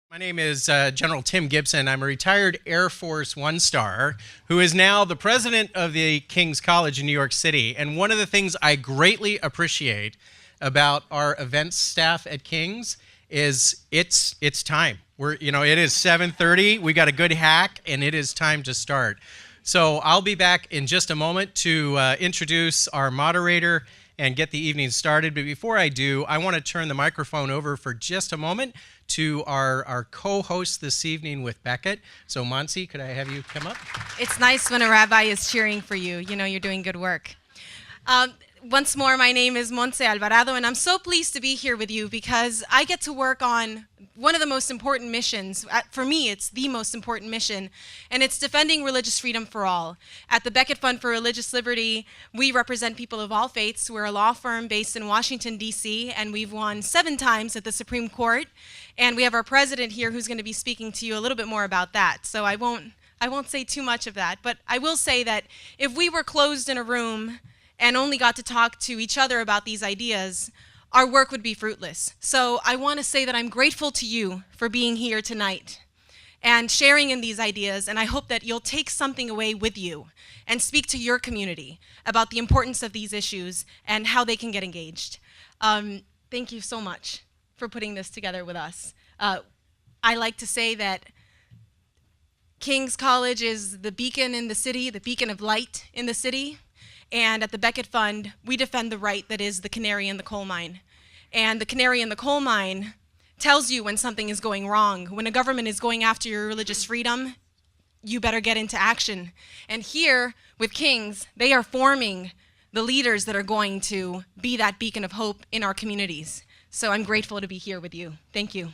My name is General Tim Gibson. I'm a retired Air Force one-star who is now the president of the King's College in New York City. And one of the things I greatly appreciate about our events staff at King's is it's time. It is 7:30. We got a good hack, and it is time to start. So I'll be back in just a moment to introduce our moderator and get the evening started. But before I do, I want to turn the microphone over for just a moment to our co-host this evening with Becket. So Monsi, could I have you come up? It's nice when a rabbi is cheering for you. You know you're doing good work. Once more, my name is Montse Alvarado, and I'm so pleased to be here with you because I get to work on one of the most important missions. For me, it's the most important mission, and it's defending religious freedom for all. At the Becket Fund for Religious Liberty, we represent people of all faiths. We're a law firm based in Washington, D.C., and we've won 7 times at the Supreme Court. And we have our president here who's going to be speaking to you a little bit more about that. So I won't say too much of that, but I will say that if we were closed in a room and only got to talk to each other about these ideas, our work would be fruitless. So I want to say that I'm grateful to you for being here tonight and sharing in these ideas, and I hope that you'll take something away with you and speak to your community about the importance of these issues and how they can get engaged. Thank you so much for putting this together with us. I like to say that King's College is the beacon in the city, the beacon of light in the city. And at the Becket Fund, we defend the right that is the canary in the coal mine. And the canary in the coal mine tells you when something is going wrong. When a government is going after your religious freedom, you better get into action. And here with King's, they are forming the leaders that are going to be that beacon of hope in our communities. So I'm grateful to be here with you. Thank you.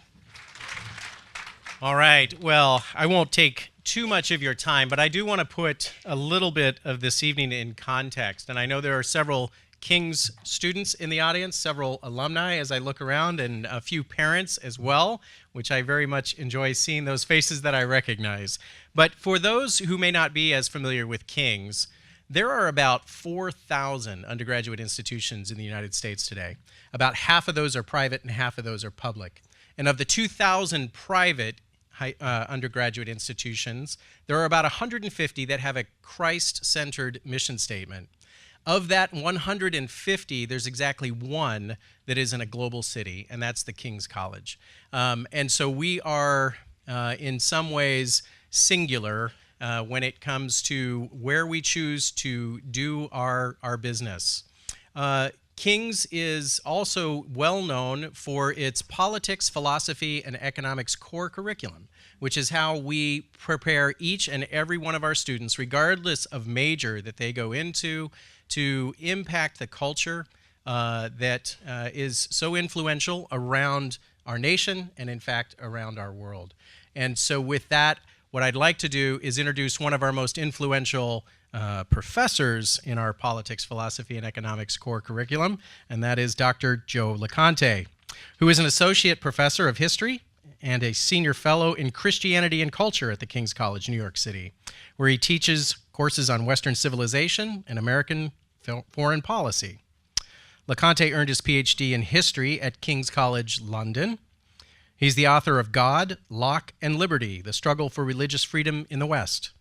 All right. Well, I won't take too much of your time, but I do want to put a little bit of this evening in context. And I know there are several King's students in the audience, several alumni as I look around, and a few parents as well, which I very much enjoy seeing those faces that I recognize. But for those who may not be as familiar with King's, there are about 4,000 undergraduate institutions in the United States today. About half of those are private and half of those are public. And of the 2,000 private undergraduate institutions, there are about 150 that have a Christ-centered mission statement. Of that 150, there's exactly one that is in a global city, and that's the King's College. And so we are, in some ways, singular when it comes to where we choose to do our business. King's is also well known for its politics, philosophy, and economics core curriculum, which is how we prepare each and every one of our students, regardless of major that they go into, to impact the culture that is so influential around our nation and, in fact, around our world. And so with that, what I'd like to do is introduce one of our most influential professors in our politics, philosophy, and economics core curriculum, and that is Dr. Joe LeConte, who is an associate professor of history and a senior fellow in Christianity and culture at the King's College, New York City, where he teaches courses on Western civilization and American foreign policy. LeConte earned his PhD in history at King's College, London. He's the author of God, Locke, and Liberty, The Struggle for Religious Freedom in the West.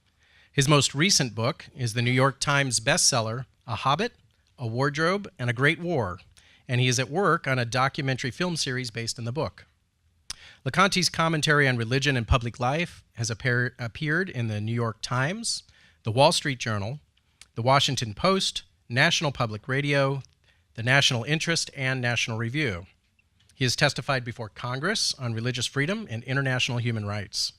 His most recent book is the New York Times bestseller, A Hobbit, A Wardrobe, and a Great War, and he is at work on a documentary film series based in the book. LeConte's commentary on religion and public life has appeared in the New York Times, the Wall Street Journal, the Washington Post, National Public Radio, the National Interest, and National Review. He has testified before Congress on religious freedom and international human rights.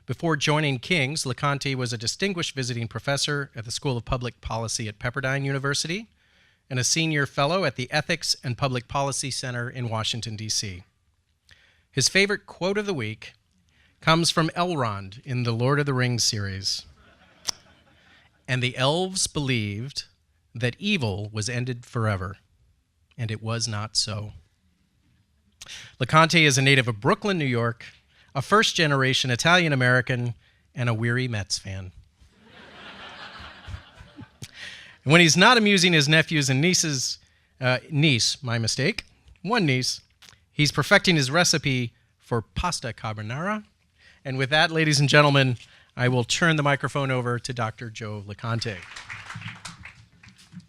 Before joining King's, LeConte was a distinguished visiting professor at the School of Public Policy at Pepperdine University and a senior fellow at the Ethics and Public Policy Center in Washington, D.C. His favorite quote of the week comes from Elrond in the Lord of the Rings series. And the elves believed that evil was ended forever, and it was not so. LeConte is a native of Brooklyn, New York, a first-generation Italian-American, and a weary Mets fan. And when he's not amusing his nephews and nieces, one niece, he's perfecting his recipe for pasta carbonara. And with that, ladies and gentlemen, I will turn the microphone over to Dr. Joe LeConte.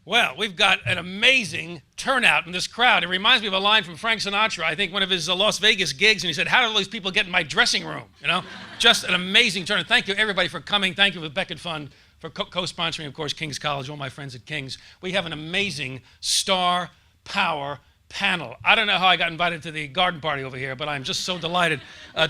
Well, we've got an amazing turnout in this crowd. It reminds me of a line from Frank Sinatra, I think one of his Las Vegas gigs, and he said, "How do all these people get in my dressing room?" You know, just an amazing turnout. Thank you, everybody, for coming. Thank you for the Becket Fund for co-sponsoring, of course, King's College, all my friends at King's. We have an amazing star power panel. I don't know how I got invited to the garden party over here, but I'm just so delighted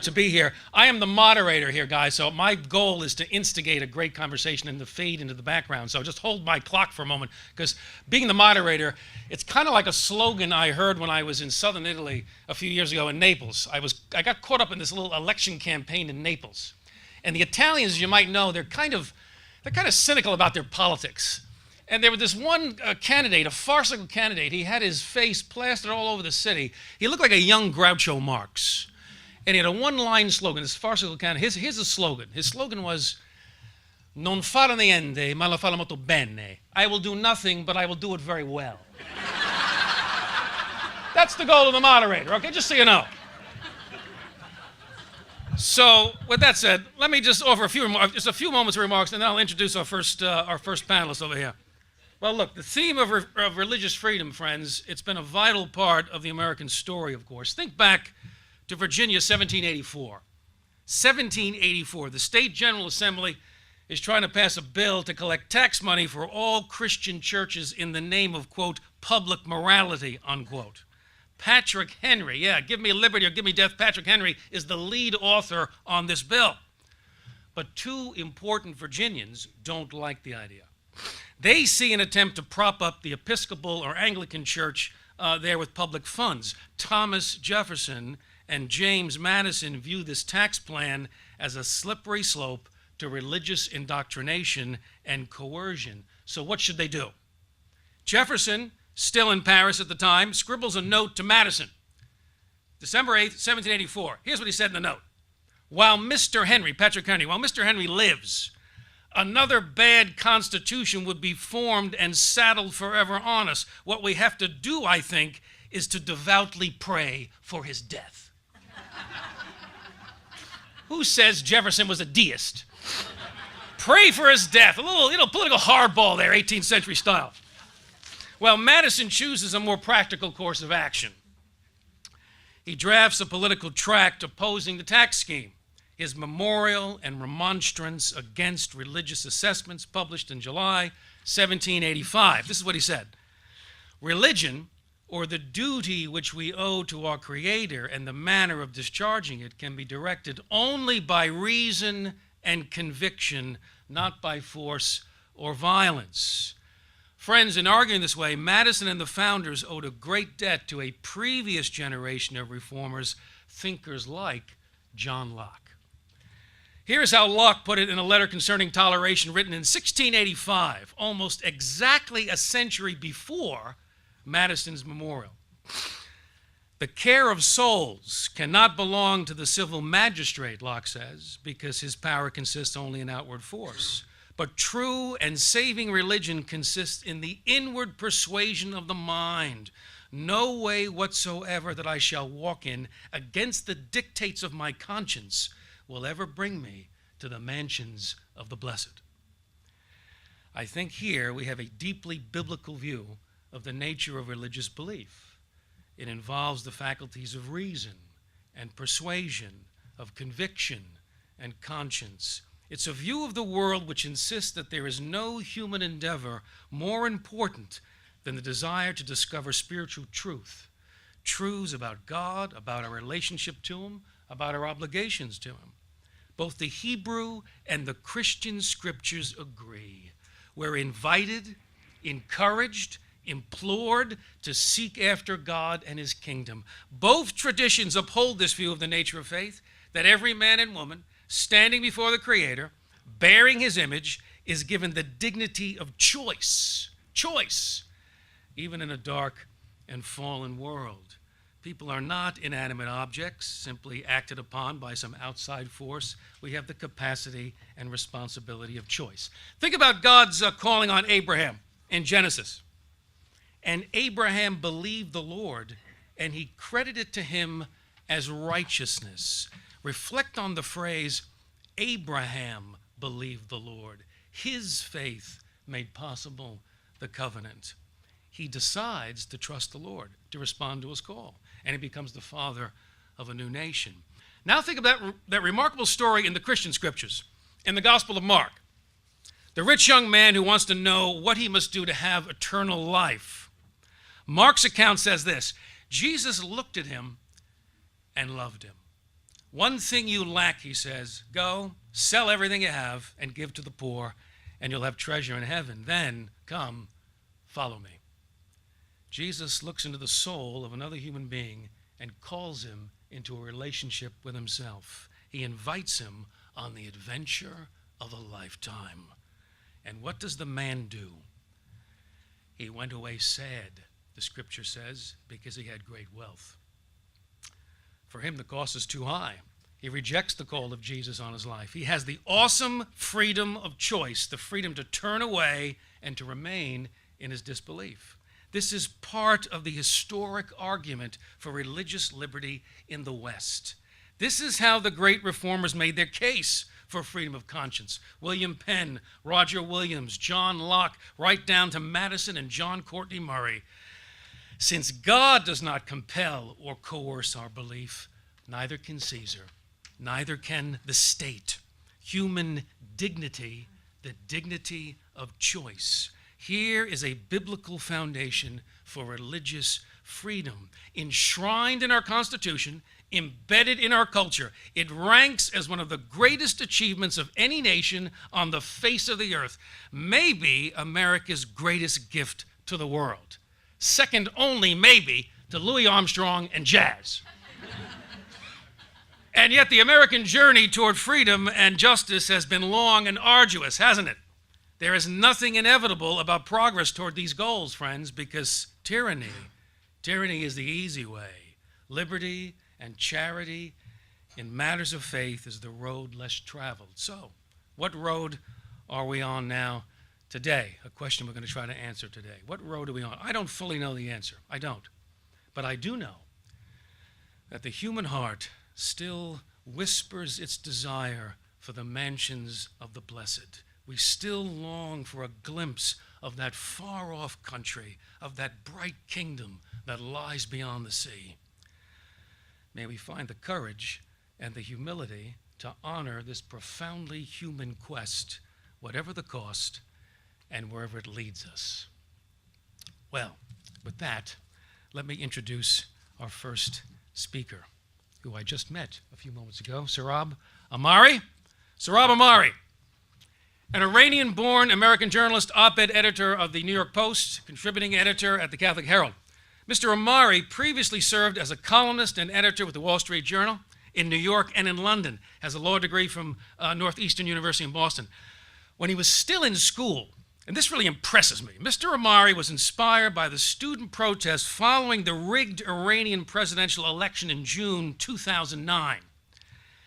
to be here. I am the moderator here, guys, so my goal is to instigate a great conversation and to fade into the background. So just hold my clock for a moment, because being the moderator, it's kind of like a slogan I heard when I was in southern Italy a few years ago in Naples. I got caught up in this little election campaign in Naples. And the Italians, as you might know, they're kind of cynical about their politics. And there was this one candidate, a farcical candidate. He had his face plastered all over the city. He looked like a young Groucho Marx. And he had a one-line slogan, this farcical candidate. Here's the slogan. His slogan was, "Non fare niente, ma lo farò molto bene." I will do nothing, but I will do it very well. That's the goal of the moderator, okay? Just so you know. So, with that said, let me just offer just a few moments of remarks, and then I'll introduce our first panelist over here. Well, look, the theme of religious freedom, friends, it's been a vital part of the American story, of course. Think back to Virginia, 1784. 1784, the State General Assembly is trying to pass a bill to collect tax money for all Christian churches in the name of, quote, public morality, unquote. Patrick Henry, yeah, give me liberty or give me death, Patrick Henry is the lead author on this bill. But two important Virginians don't like the idea. They see an attempt to prop up the Episcopal or Anglican Church there with public funds. Thomas Jefferson and James Madison view this tax plan as a slippery slope to religious indoctrination and coercion. So what should they do? Jefferson, still in Paris at the time, scribbles a note to Madison. December 8th, 1784. Here's what he said in the note. While Mr. Henry, Patrick Henry, while Mr. Henry lives, another bad constitution would be formed and saddled forever on us. What we have to do, I think, is to devoutly pray for his death. Who says Jefferson was a deist? Pray for his death. A little political hardball there, 18th century style. Well, Madison chooses a more practical course of action. He drafts a political tract opposing the tax scheme. His memorial and remonstrance against religious assessments, published in July 1785. This is what he said. Religion, or the duty which we owe to our Creator and the manner of discharging it, can be directed only by reason and conviction, not by force or violence. Friends, in arguing this way, Madison and the founders owed a great debt to a previous generation of reformers, thinkers like John Locke. Here's how Locke put it in a letter concerning toleration written in 1685, almost exactly a century before Madison's memorial. The care of souls cannot belong to the civil magistrate, Locke says, because his power consists only in outward force. But true and saving religion consists in the inward persuasion of the mind. No way whatsoever that I shall walk in against the dictates of my conscience will ever bring me to the mansions of the blessed. I think here we have a deeply biblical view of the nature of religious belief. It involves the faculties of reason and persuasion, of conviction and conscience. It's a view of the world which insists that there is no human endeavor more important than the desire to discover spiritual truth, truths about God, about our relationship to Him, about our obligations to Him. Both the Hebrew and the Christian scriptures agree. We're invited, encouraged, implored to seek after God and His kingdom. Both traditions uphold this view of the nature of faith, that every man and woman standing before the Creator, bearing His image, is given the dignity of choice. Choice, even in a dark and fallen world. People are not inanimate objects, simply acted upon by some outside force. We have the capacity and responsibility of choice. Think about God's calling on Abraham in Genesis. And Abraham believed the Lord, and He credited to him as righteousness. Reflect on the phrase, Abraham believed the Lord. His faith made possible the covenant. He decides to trust the Lord, to respond to his call, and he becomes the father of a new nation. Now think of that remarkable story in the Christian scriptures, in the Gospel of Mark. The rich young man who wants to know what he must do to have eternal life. Mark's account says this: Jesus looked at him and loved him. One thing you lack, he says, go, sell everything you have and give to the poor, and you'll have treasure in heaven. Then come, follow me. Jesus looks into the soul of another human being and calls him into a relationship with himself. He invites him on the adventure of a lifetime. And what does the man do? He went away sad, the scripture says, because he had great wealth. For him, the cost is too high. He rejects the call of Jesus on his life. He has the awesome freedom of choice, the freedom to turn away and to remain in his disbelief. This is part of the historic argument for religious liberty in the West. This is how the great reformers made their case for freedom of conscience. William Penn, Roger Williams, John Locke, right down to Madison and John Courtney Murray. Since God does not compel or coerce our belief, neither can Caesar, neither can the state. Human dignity, the dignity of choice. Here is a biblical foundation for religious freedom, enshrined in our Constitution, embedded in our culture. It ranks as one of the greatest achievements of any nation on the face of the earth, maybe America's greatest gift to the world. Second only, maybe, to Louis Armstrong and jazz. And yet the American journey toward freedom and justice has been long and arduous, hasn't it? There is nothing inevitable about progress toward these goals, friends, because tyranny is the easy way. Liberty and charity in matters of faith is the road less traveled. So, what road are we on now today? A question we're going to try to answer today. What road are we on? I don't fully know the answer. I don't. But I do know that the human heart still whispers its desire for the mansions of the blessed. We still long for a glimpse of that far-off country, of that bright kingdom that lies beyond the sea. May we find the courage and the humility to honor this profoundly human quest, whatever the cost and wherever it leads us. Well, with that, let me introduce our first speaker, who I just met a few moments ago, Sohrab Ahmari. Sohrab Ahmari, an Iranian-born American journalist, op-ed editor of the New York Post, contributing editor at the Catholic Herald. Mr. Ahmari previously served as a columnist and editor with the Wall Street Journal in New York and in London, has a law degree from Northeastern University in Boston. When he was still in school, and this really impresses me, Mr. Ahmari was inspired by the student protests following the rigged Iranian presidential election in June 2009.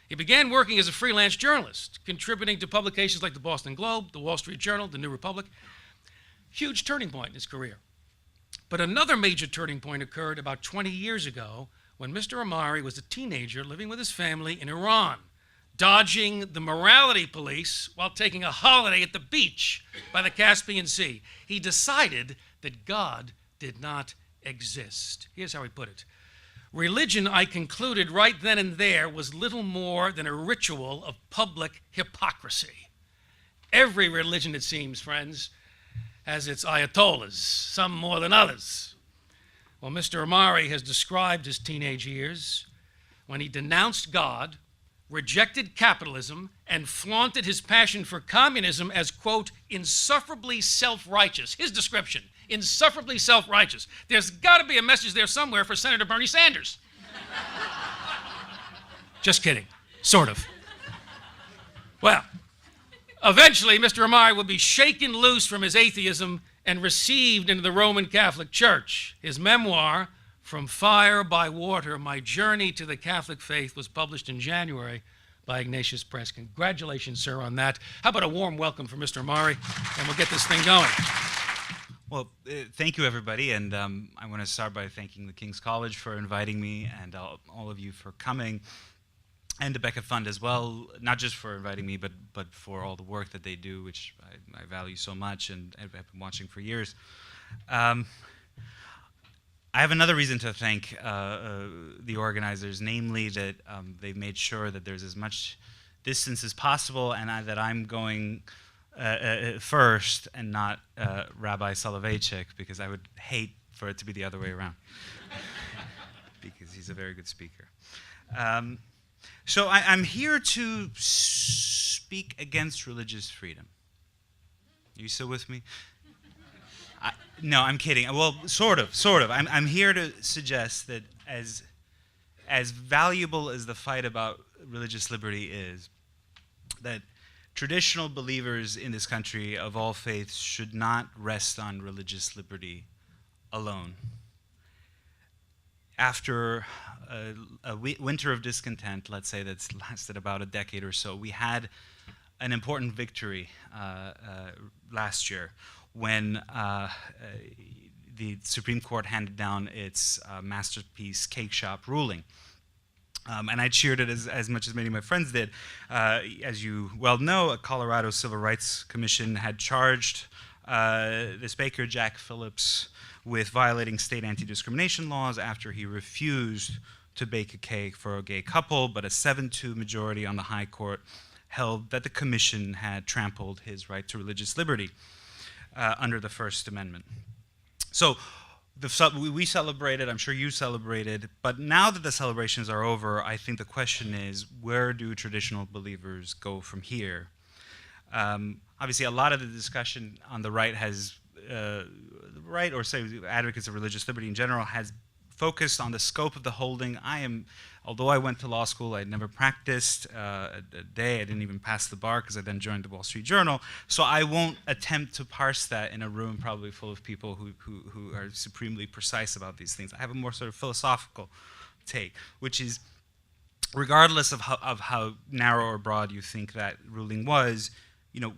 He began working as a freelance journalist, contributing to publications like the Boston Globe, the Wall Street Journal, the New Republic. Huge turning point in his career. But another major turning point occurred about 20 years ago when Mr. Ahmari was a teenager living with his family in Iran, dodging the morality police while taking a holiday at the beach by the Caspian Sea. He decided that God did not exist. Here's how he put it. Religion, I concluded right then and there, was little more than a ritual of public hypocrisy. Every religion, it seems, friends, has its ayatollahs, some more than others. Well, Mr. Ahmari has described his teenage years when he denounced God, rejected capitalism, and flaunted his passion for communism as, quote, insufferably self-righteous. His description, insufferably self-righteous. There's got to be a message there somewhere for Senator Bernie Sanders. Just kidding, sort of. Well, eventually, Mr. Ahmari will be shaken loose from his atheism and received into the Roman Catholic Church. His memoir, From Fire by Water, My Journey to the Catholic Faith, was published in January by Ignatius Press. Congratulations, sir, on that. How about a warm welcome for Mr. Ahmari, and we'll get this thing going. Well, thank you, everybody, and I want to start by thanking the King's College for inviting me, and all of you for coming, and the Becket Fund as well, not just for inviting me, but for all the work that they do, which I value so much, and I've been watching for years. I have another reason to thank the organizers, namely that they've made sure that there's as much distance as possible, and that I'm going first and not Rabbi Soloveitchik, because I would hate for it to be the other way around, because he's a very good speaker. So I'm here to speak against religious freedom. Are you still with me? No, I'm kidding. Well, sort of. I'm here to suggest that as valuable as the fight about religious liberty is, that traditional believers in this country of all faiths should not rest on religious liberty alone. After a winter of discontent, let's say that's lasted about a decade or so, we had an important victory last year when the Supreme Court handed down its masterpiece cake shop ruling. And I cheered it as much as many of my friends did. As you well know, a Colorado Civil Rights Commission had charged this baker, Jack Phillips, with violating state anti-discrimination laws after he refused to bake a cake for a gay couple, but a 7-2 majority on the High Court held that the commission had trampled his right to religious liberty under the First Amendment. So we celebrated, I'm sure you celebrated, but now that the celebrations are over, I think the question is, where do traditional believers go from here? Obviously, a lot of the discussion on the right has, the right, or say advocates of religious liberty in general, has focused on the scope of the holding. Although I went to law school, I'd never practiced a day. I didn't even pass the bar because I then joined the Wall Street Journal. So I won't attempt to parse that in a room probably full of people who are supremely precise about these things. I have a more sort of philosophical take, which is, regardless of how narrow or broad you think that ruling was,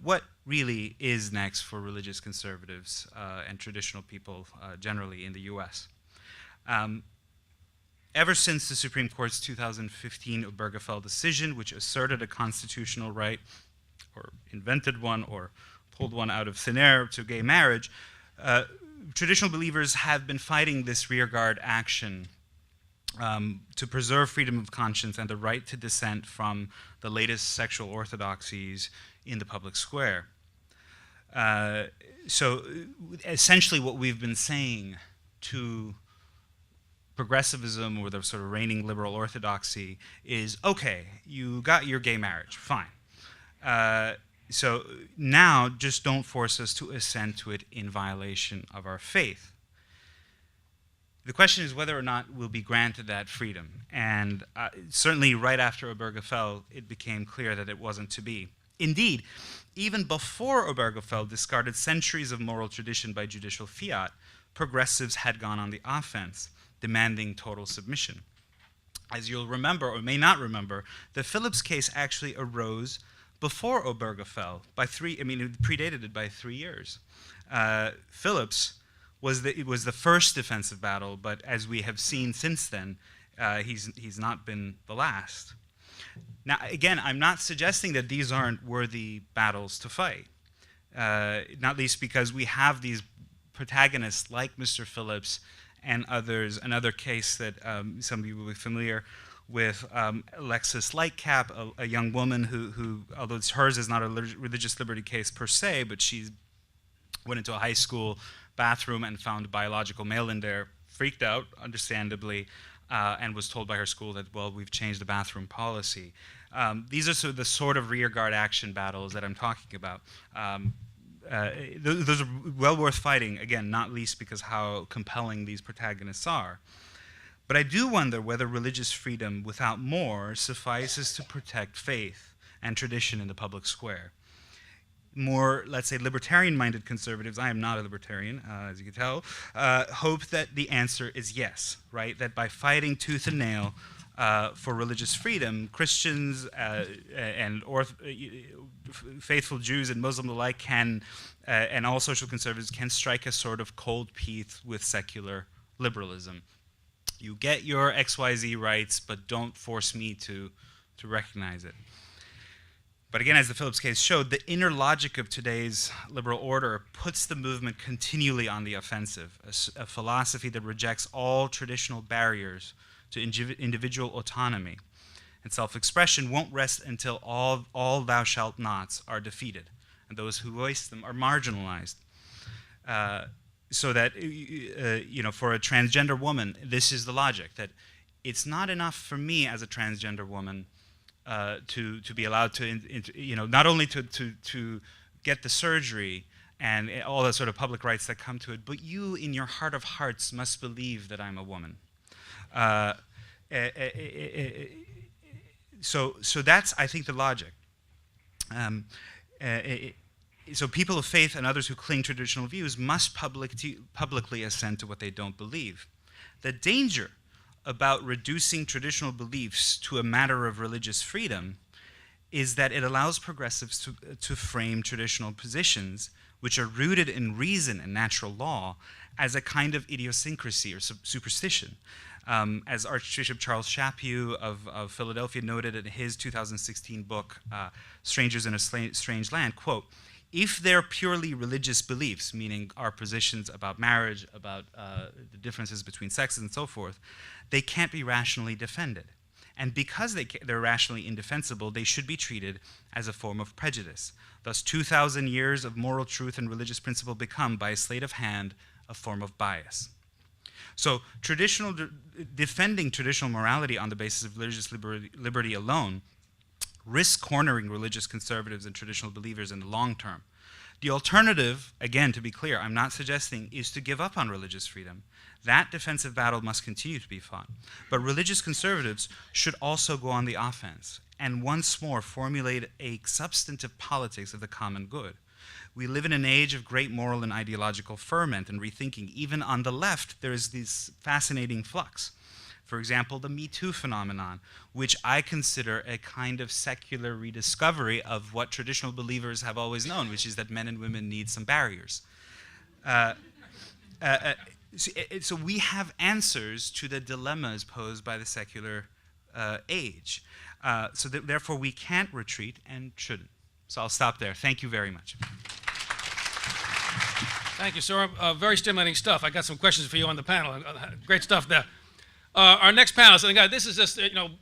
what really is next for religious conservatives and traditional people generally in the U.S.? Ever since the Supreme Court's 2015 Obergefell decision, which asserted a constitutional right, or invented one, or pulled one out of thin air to gay marriage, traditional believers have been fighting this rearguard action to preserve freedom of conscience and the right to dissent from the latest sexual orthodoxies in the public square. So essentially what we've been saying to progressivism, or the sort of reigning liberal orthodoxy, is, okay, you got your gay marriage, fine. So now just don't force us to assent to it in violation of our faith. The question is whether or not we'll be granted that freedom. And certainly right after Obergefell, it became clear that it wasn't to be. Indeed, even before Obergefell discarded centuries of moral tradition by judicial fiat, progressives had gone on the offense, demanding total submission. As you'll remember, or may not remember, the Phillips case actually arose before Obergefell by it predated it by 3 years. Phillips was the first defensive battle, but as we have seen since then, he's not been the last. Now, again, I'm not suggesting that these aren't worthy battles to fight, not least because we have these protagonists like Mr. Phillips and others. Another case that some of you will be familiar with, Alexis Lightcap, a young woman who, although hers is not a religious liberty case per se, but she went into a high school bathroom and found a biological male in there, freaked out, understandably, and was told by her school that, well, we've changed the bathroom policy. These are the sort of rearguard action battles that I'm talking about. Those are well worth fighting, again, not least because how compelling these protagonists are. But I do wonder whether religious freedom without more suffices to protect faith and tradition in the public square. More, let's say, libertarian-minded conservatives, I am not a libertarian, as you can tell, hope that the answer is yes, right? That by fighting tooth and nail for religious freedom, Christians and faithful Jews and Muslims alike can, and all social conservatives can strike a sort of cold peace with secular liberalism. You get your XYZ rights, but don't force me to recognize it. But again, as the Phillips case showed, the inner logic of today's liberal order puts the movement continually on the offensive, a philosophy that rejects all traditional barriers to individual autonomy. And self-expression won't rest until all thou shalt nots are defeated, and those who voice them are marginalized. So that, for a transgender woman, this is the logic, that it's not enough for me as a transgender woman to be allowed to, not only to get the surgery and all the sort of public rights that come to it, but you, in your heart of hearts, must believe that I'm a woman. So that's, I think, the logic. So people of faith and others who cling to traditional views must publicly assent to what they don't believe. The danger about reducing traditional beliefs to a matter of religious freedom is that it allows progressives to frame traditional positions, which are rooted in reason and natural law, as a kind of idiosyncrasy or superstition. As Archbishop Charles Chaput of Philadelphia noted in his 2016 book, Strangers in a Strange Land, quote, if they're purely religious beliefs, meaning our positions about marriage, about the differences between sexes and so forth, they can't be rationally defended. And because they're rationally indefensible, they should be treated as a form of prejudice. Thus, 2,000 years of moral truth and religious principle become, by a sleight of hand, a form of bias. So defending traditional morality on the basis of religious liberty alone risks cornering religious conservatives and traditional believers in the long term. The alternative, again, to be clear, I'm not suggesting, is to give up on religious freedom. That defensive battle must continue to be fought. But religious conservatives should also go on the offense and once more formulate a substantive politics of the common good. We live in an age of great moral and ideological ferment and rethinking. Even on the left, there is this fascinating flux. For example, the Me Too phenomenon, which I consider a kind of secular rediscovery of what traditional believers have always known, which is that men and women need some barriers. So we have answers to the dilemmas posed by the secular age. So therefore, we can't retreat and shouldn't. So I'll stop there. Thank you very much. Thank you, sir. Very stimulating stuff. I got some questions for you on the panel. Great stuff there. Our next panelist, this is just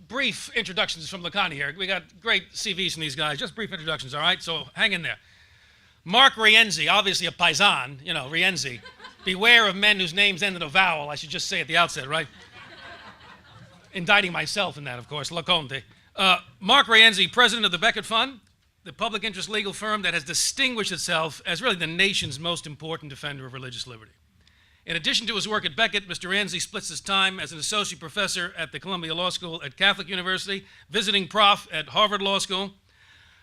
brief introductions from Lakhani here. We got great CVs from these guys. Just brief introductions, all right? So hang in there. Mark Rienzi, obviously a paisan, Rienzi. Beware of men whose names end in a vowel. I should just say at the outset, right? Indicting myself in that, of course. Laconte. Mark Rienzi, president of the Becket Fund, the public interest legal firm that has distinguished itself as really the nation's most important defender of religious liberty. In addition to his work at Becket, Mr. Rienzi splits his time as an associate professor at the Columbia Law School at Catholic University, visiting prof at Harvard Law School.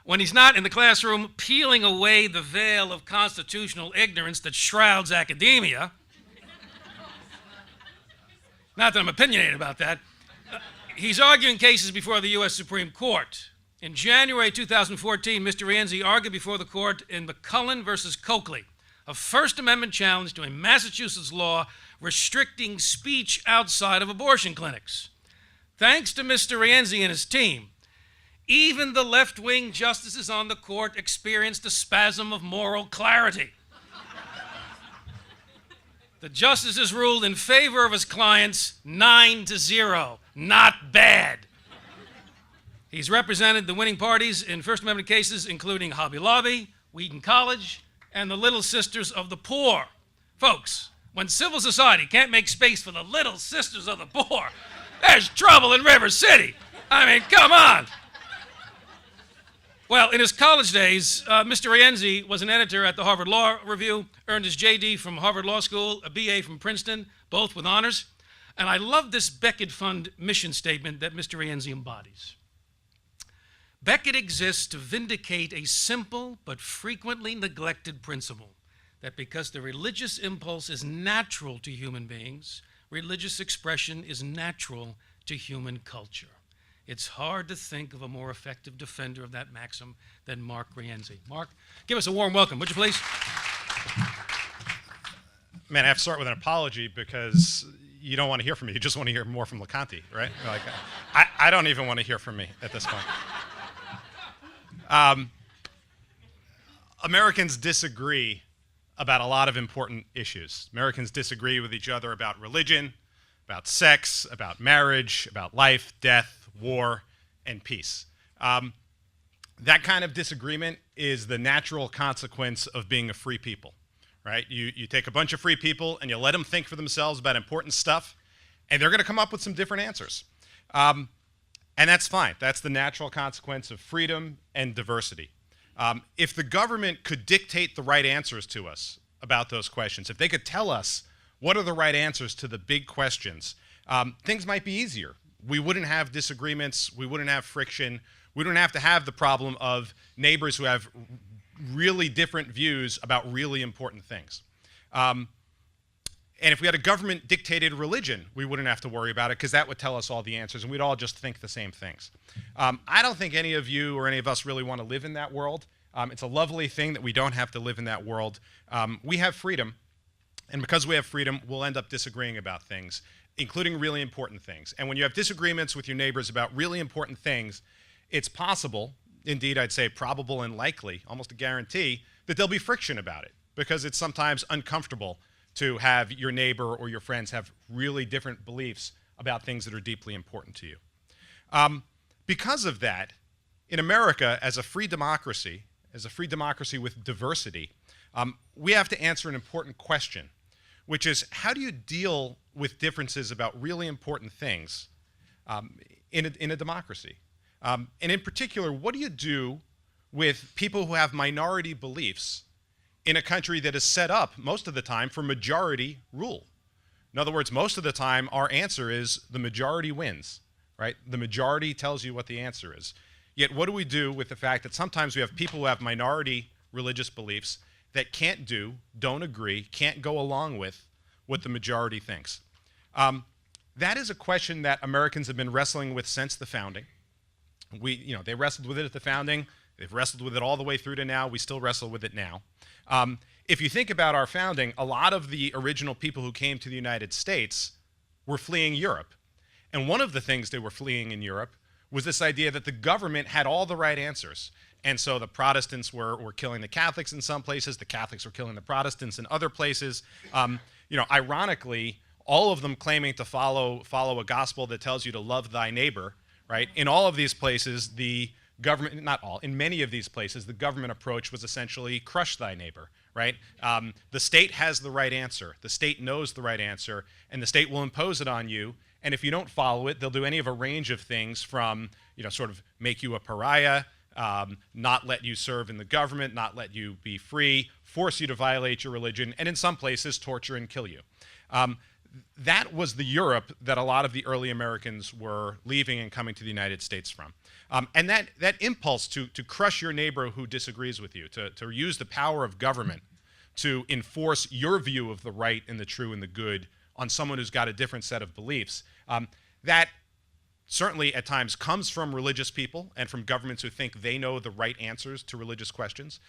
When he's not in the classroom peeling away the veil of constitutional ignorance that shrouds academia, not that I'm opinionated about that, he's arguing cases before the U.S. Supreme Court. In January 2014, Mr. Rienzi argued before the court in McCullen versus Coakley, a First Amendment challenge to a Massachusetts law restricting speech outside of abortion clinics. Thanks to Mr. Rienzi and his team, even the left-wing justices on the court experienced a spasm of moral clarity. The justices ruled in favor of his clients 9-0. Not bad. He's represented the winning parties in First Amendment cases, including Hobby Lobby, Wheaton College, and the Little Sisters of the Poor. Folks, when civil society can't make space for the Little Sisters of the Poor, there's trouble in River City. I mean, come on. Well, in his college days, Mr. Rienzi was an editor at the Harvard Law Review, earned his JD from Harvard Law School, a BA from Princeton, both with honors. And I love this Becket Fund mission statement that Mr. Rienzi embodies. Becket exists to vindicate a simple but frequently neglected principle, that because the religious impulse is natural to human beings, religious expression is natural to human culture. It's hard to think of a more effective defender of that maxim than Mark Rienzi. Mark, give us a warm welcome, would you please? Man, I have to start with an apology because you don't want to hear from me. You just want to hear more from LeConte, right? Like, I don't even want to hear from me at this point. Americans disagree about a lot of important issues. Americans disagree with each other about religion, about sex, about marriage, about life, death, war, and peace. That kind of disagreement is the natural consequence of being a free people. Right? You take a bunch of free people and you let them think for themselves about important stuff, and they're going to come up with some different answers. And that's fine. That's the natural consequence of freedom and diversity. If the government could dictate the right answers to us about those questions, if they could tell us what are the right answers to the big questions, things might be easier. We wouldn't have disagreements. We wouldn't have friction. We don't have to have the problem of neighbors who have really different views about really important things. And if we had a government-dictated religion, we wouldn't have to worry about it because that would tell us all the answers and we'd all just think the same things. I don't think any of you or any of us really want to live in that world. It's a lovely thing that we don't have to live in that world. We have freedom, and because we have freedom, we'll end up disagreeing about things, including really important things. And when you have disagreements with your neighbors about really important things, it's possible, indeed, I'd say probable and likely, almost a guarantee, that there'll be friction about it because it's sometimes uncomfortable to have your neighbor or your friends have really different beliefs about things that are deeply important to you. Because of that, in America, as a free democracy with diversity, we have to answer an important question, which is how do you deal with differences about really important things in a democracy? And in particular, what do you do with people who have minority beliefs in a country that is set up most of the time for majority rule? In other words, most of the time our answer is the majority wins, right? The majority tells you what the answer is. Yet what do we do with the fact that sometimes we have people who have minority religious beliefs that don't agree, can't go along with what the majority thinks? That is a question that Americans have been wrestling with since the founding. They wrestled with it at the founding. They've wrestled with it all the way through to now. We still wrestle with it now. If you think about our founding, a lot of the original people who came to the United States were fleeing Europe. And one of the things they were fleeing in Europe was this idea that the government had all the right answers. And so the Protestants were killing the Catholics in some places. The Catholics were killing the Protestants in other places. Ironically, all of them claiming to follow a gospel that tells you to love thy neighbor. Right? In all of these places, the government, not all, in many of these places, the government approach was essentially crush thy neighbor, right? The state has the right answer. The state knows the right answer, and the state will impose it on you. And if you don't follow it, they'll do any of a range of things from, sort of make you a pariah, not let you serve in the government, not let you be free, force you to violate your religion, and in some places, torture and kill you. That was the Europe that a lot of the early Americans were leaving and coming to the United States from. And that impulse to crush your neighbor who disagrees with you, to use the power of government to enforce your view of the right and the true and the good on someone who's got a different set of beliefs, that certainly at times comes from religious people and from governments who think they know the right answers to religious questions.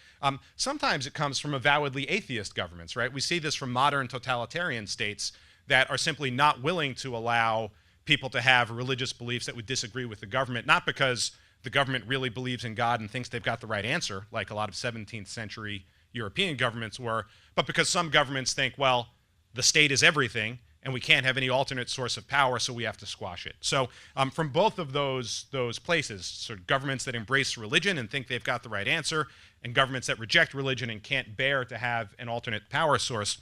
Sometimes it comes from avowedly atheist governments, right? We see this from modern totalitarian states that are simply not willing to allow people to have religious beliefs that would disagree with the government, not because the government really believes in God and thinks they've got the right answer, like a lot of 17th century European governments were, but because some governments think, well, the state is everything and we can't have any alternate source of power, so we have to squash it. So from both of those places, sort of governments that embrace religion and think they've got the right answer, and governments that reject religion and can't bear to have an alternate power source,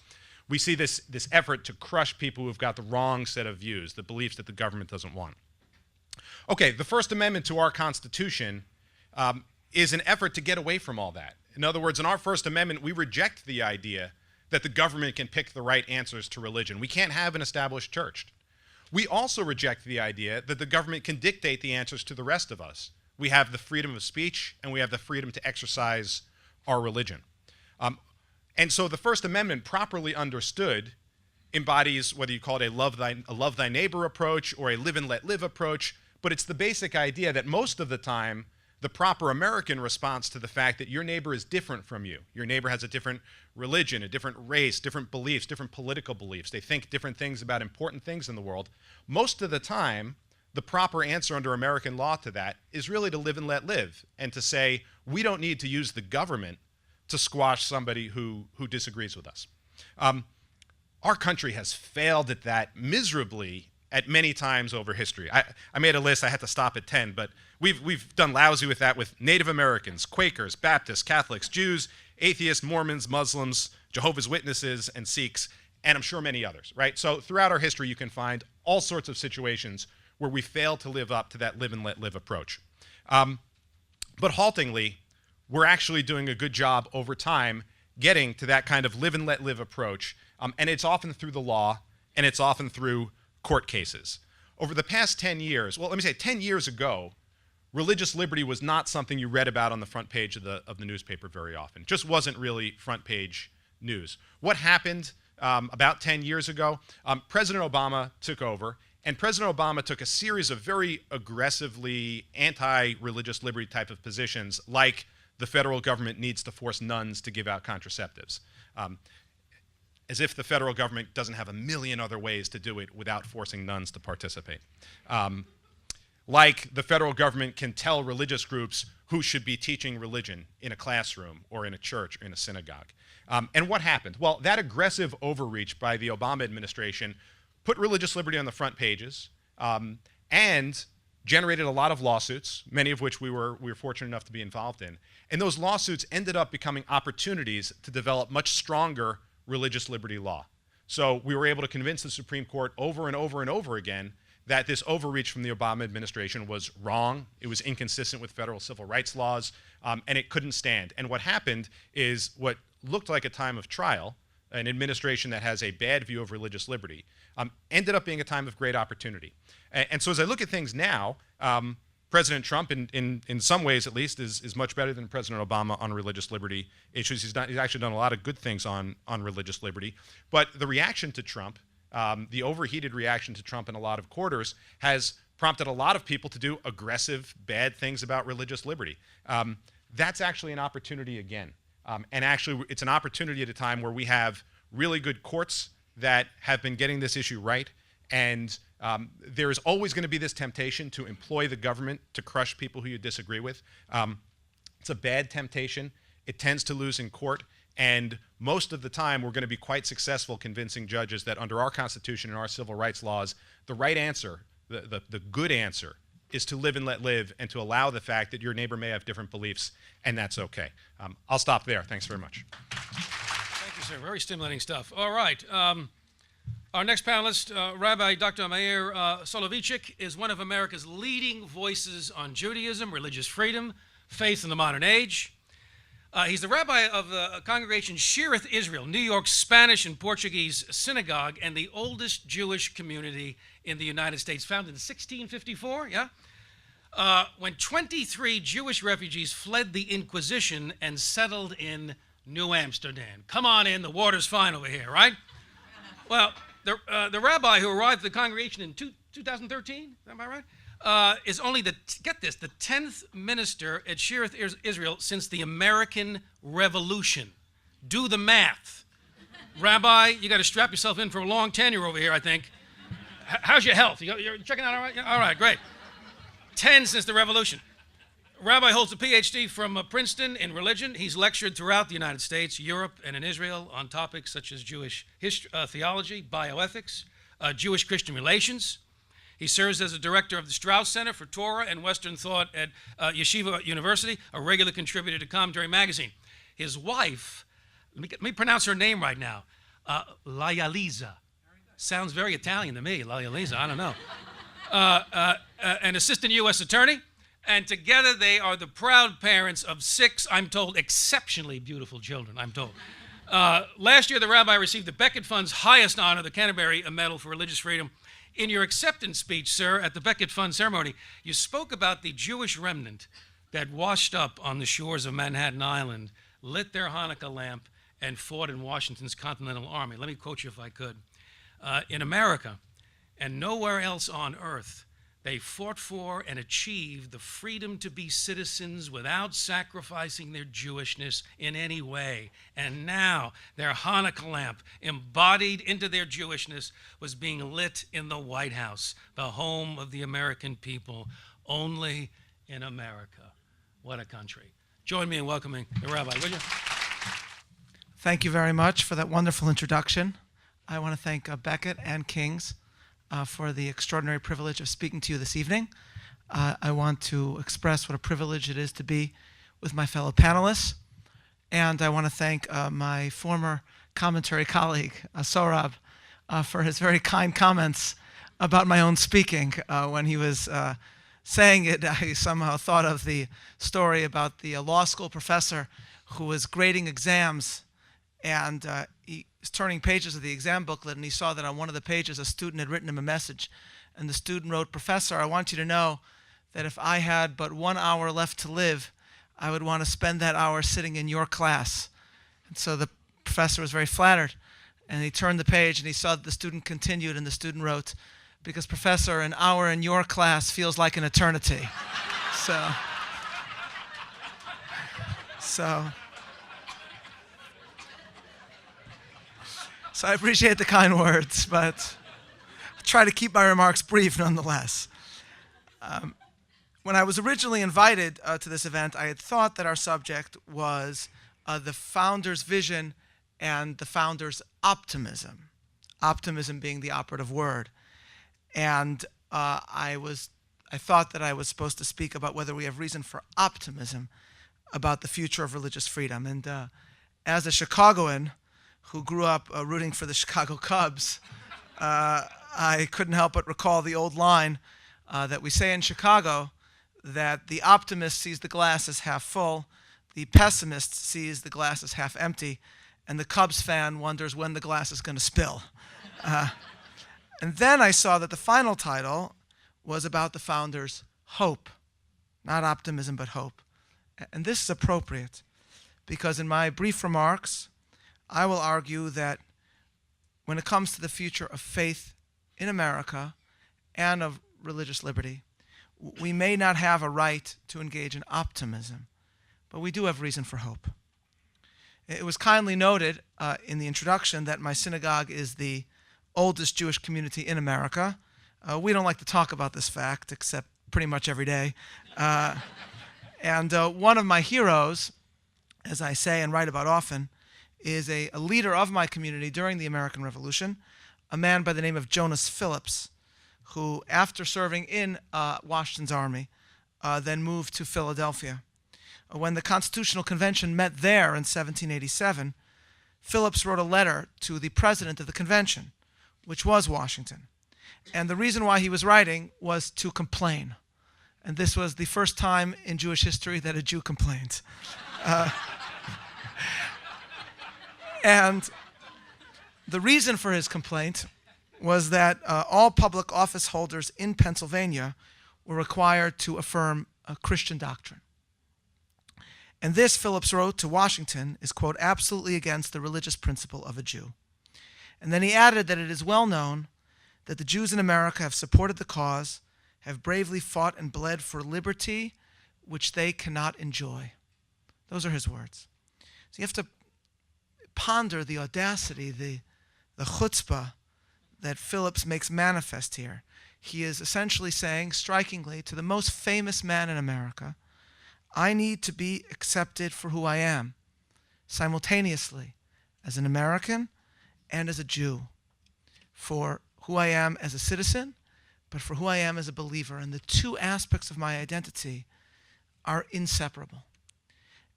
we see this effort to crush people who've got the wrong set of views, the beliefs that the government doesn't want. Okay, the First Amendment to our Constitution is an effort to get away from all that. In other words, in our First Amendment, we reject the idea that the government can pick the right answers to religion. We can't have an established church. We also reject the idea that the government can dictate the answers to the rest of us. We have the freedom of speech, and we have the freedom to exercise our religion. And so the First Amendment, properly understood, embodies whether you call it a love thy neighbor approach or a live and let live approach, but it's the basic idea that most of the time, the proper American response to the fact that your neighbor is different from you. Your neighbor has a different religion, a different race, different beliefs, different political beliefs. They think different things about important things in the world. Most of the time, the proper answer under American law to that is really to live and let live, and to say, we don't need to use the government to squash somebody who disagrees with us. Our country has failed at that miserably at many times over history. I made a list, I had to stop at 10, but we've done lousy with that with Native Americans, Quakers, Baptists, Catholics, Jews, atheists, Mormons, Muslims, Jehovah's Witnesses, and Sikhs, and I'm sure many others, right? So throughout our history, you can find all sorts of situations where we fail to live up to that live and let live approach. But haltingly, we're actually doing a good job over time getting to that kind of live and let live approach, and it's often through the law, and it's often through court cases. Over the past 10 years, well, let me say 10 years ago, religious liberty was not something you read about on the front page of the newspaper very often. It just wasn't really front page news. What happened about 10 years ago? President Obama took over, and President Obama took a series of very aggressively anti-religious liberty type of positions, like the federal government needs to force nuns to give out contraceptives. As if the federal government doesn't have a million other ways to do it without forcing nuns to participate. Like the federal government can tell religious groups who should be teaching religion in a classroom or in a church or in a synagogue. And what happened? Well, that aggressive overreach by the Obama administration put religious liberty on the front pages and generated a lot of lawsuits, many of which we were fortunate enough to be involved in. And those lawsuits ended up becoming opportunities to develop much stronger religious liberty law. So we were able to convince the Supreme Court over and over and over again that this overreach from the Obama administration was wrong, it was inconsistent with federal civil rights laws, and it couldn't stand. And what happened is what looked like a time of trial, an administration that has a bad view of religious liberty, ended up being a time of great opportunity. And so as I look at things now, President Trump, in some ways at least, is much better than President Obama on religious liberty issues. He's actually done a lot of good things on religious liberty. But the reaction to Trump, the overheated reaction to Trump in a lot of quarters, has prompted a lot of people to do aggressive, bad things about religious liberty. That's actually an opportunity again. And actually, it's an opportunity at a time where we have really good courts that have been getting this issue right. And there is always going to be this temptation to employ the government to crush people who you disagree with. It's a bad temptation. It tends to lose in court. And most of the time, we're going to be quite successful convincing judges that under our Constitution and our civil rights laws, the right answer, the good answer, is to live and let live and to allow the fact that your neighbor may have different beliefs, and that's okay. I'll stop there. Thanks very much. Thank you, sir. Very stimulating stuff. All right. Our next panelist, Rabbi Dr. Meir Soloveichik, is one of America's leading voices on Judaism, religious freedom, faith in the modern age. He's the rabbi of the congregation Shearith Israel, New York's Spanish and Portuguese synagogue, and the oldest Jewish community in the United States, founded in 1654, yeah? When 23 Jewish refugees fled the Inquisition and settled in New Amsterdam. Come on in, the water's fine over here, right? Well, the rabbi who arrived at the congregation in 2013, am I right? Is only get this, the 10th minister at Shearith Israel since the American Revolution. Do the math. Rabbi, you got to strap yourself in for a long tenure over here, I think. How's your health? You're checking out all right? All right, great. 10 since the Revolution. Rabbi holds a PhD from Princeton in religion. He's lectured throughout the United States, Europe, and in Israel on topics such as Jewish theology, bioethics, Jewish-Christian relations. He serves as a director of the Strauss Center for Torah and Western Thought at Yeshiva University, a regular contributor to Commentary Magazine. His wife, let me pronounce her name right now, Layaliza. Sounds very Italian to me, Layaliza, I don't know. An assistant U.S. attorney, and together they are the proud parents of 6, I'm told, exceptionally beautiful children, I'm told. Last year, the rabbi received the Becket Fund's highest honor, the Canterbury Medal for Religious Freedom. In your acceptance speech, sir, at the Becket Fund ceremony, you spoke about the Jewish remnant that washed up on the shores of Manhattan Island, lit their Hanukkah lamp, and fought in Washington's Continental Army. Let me quote you if I could. in America and nowhere else on earth, they fought for and achieved the freedom to be citizens without sacrificing their Jewishness in any way. And now their Hanukkah lamp, embodied into their Jewishness, was being lit in the White House, the home of the American people, only in America. What a country. Join me in welcoming the rabbi, will you? Thank you very much for that wonderful introduction. I want to thank Becket and Kings for the extraordinary privilege of speaking to you this evening. I want to express what a privilege it is to be with my fellow panelists. And I want to thank my former commentary colleague, Sorab, for his very kind comments about my own speaking. When he was saying it, I somehow thought of the story about the law school professor who was grading exams, and he was turning pages of the exam booklet, and he saw that on one of the pages a student had written him a message, and the student wrote, "Professor, I want you to know that if I had but 1 hour left to live, I would want to spend that hour sitting in your class." And so the professor was very flattered, and he turned the page and he saw that the student continued, and the student wrote, "Because, Professor, an hour in your class feels like an eternity." So I appreciate the kind words, but I'll try to keep my remarks brief nonetheless. When I was originally invited to this event, I had thought that our subject was the founder's vision and the founder's optimism. Optimism being the operative word. And I thought that I was supposed to speak about whether we have reason for optimism about the future of religious freedom. And as a Chicagoan who grew up rooting for the Chicago Cubs, I couldn't help but recall the old line that we say in Chicago, that the optimist sees the glass as half full, the pessimist sees the glass as half empty, and the Cubs fan wonders when the glass is going to spill. And then I saw that the final title was about the founder's hope, not optimism, but hope. And this is appropriate, because in my brief remarks, I will argue that when it comes to the future of faith in America and of religious liberty, we may not have a right to engage in optimism, but we do have reason for hope. It was kindly noted in the introduction that my synagogue is the oldest Jewish community in America. We don't like to talk about this fact, except pretty much every day. And one of my heroes, as I say and write about often, is a leader of my community during the American Revolution, a man by the name of Jonas Phillips, who, after serving in Washington's army, then moved to Philadelphia. When the Constitutional Convention met there in 1787, Phillips wrote a letter to the president of the convention, which was Washington. And the reason why he was writing was to complain. And this was the first time in Jewish history that a Jew complained. And the reason for his complaint was that all public office holders in Pennsylvania were required to affirm a Christian doctrine. And this, Phillips wrote to Washington, is, quote, absolutely against the religious principle of a Jew. And then he added that it is well known that the Jews in America have supported the cause, have bravely fought and bled for liberty, which they cannot enjoy. Those are his words. So you have to ponder the audacity, the chutzpah that Phillips makes manifest here. He is essentially saying, strikingly, to the most famous man in America, I need to be accepted for who I am, simultaneously, as an American and as a Jew, for who I am as a citizen, but for who I am as a believer. And the two aspects of my identity are inseparable.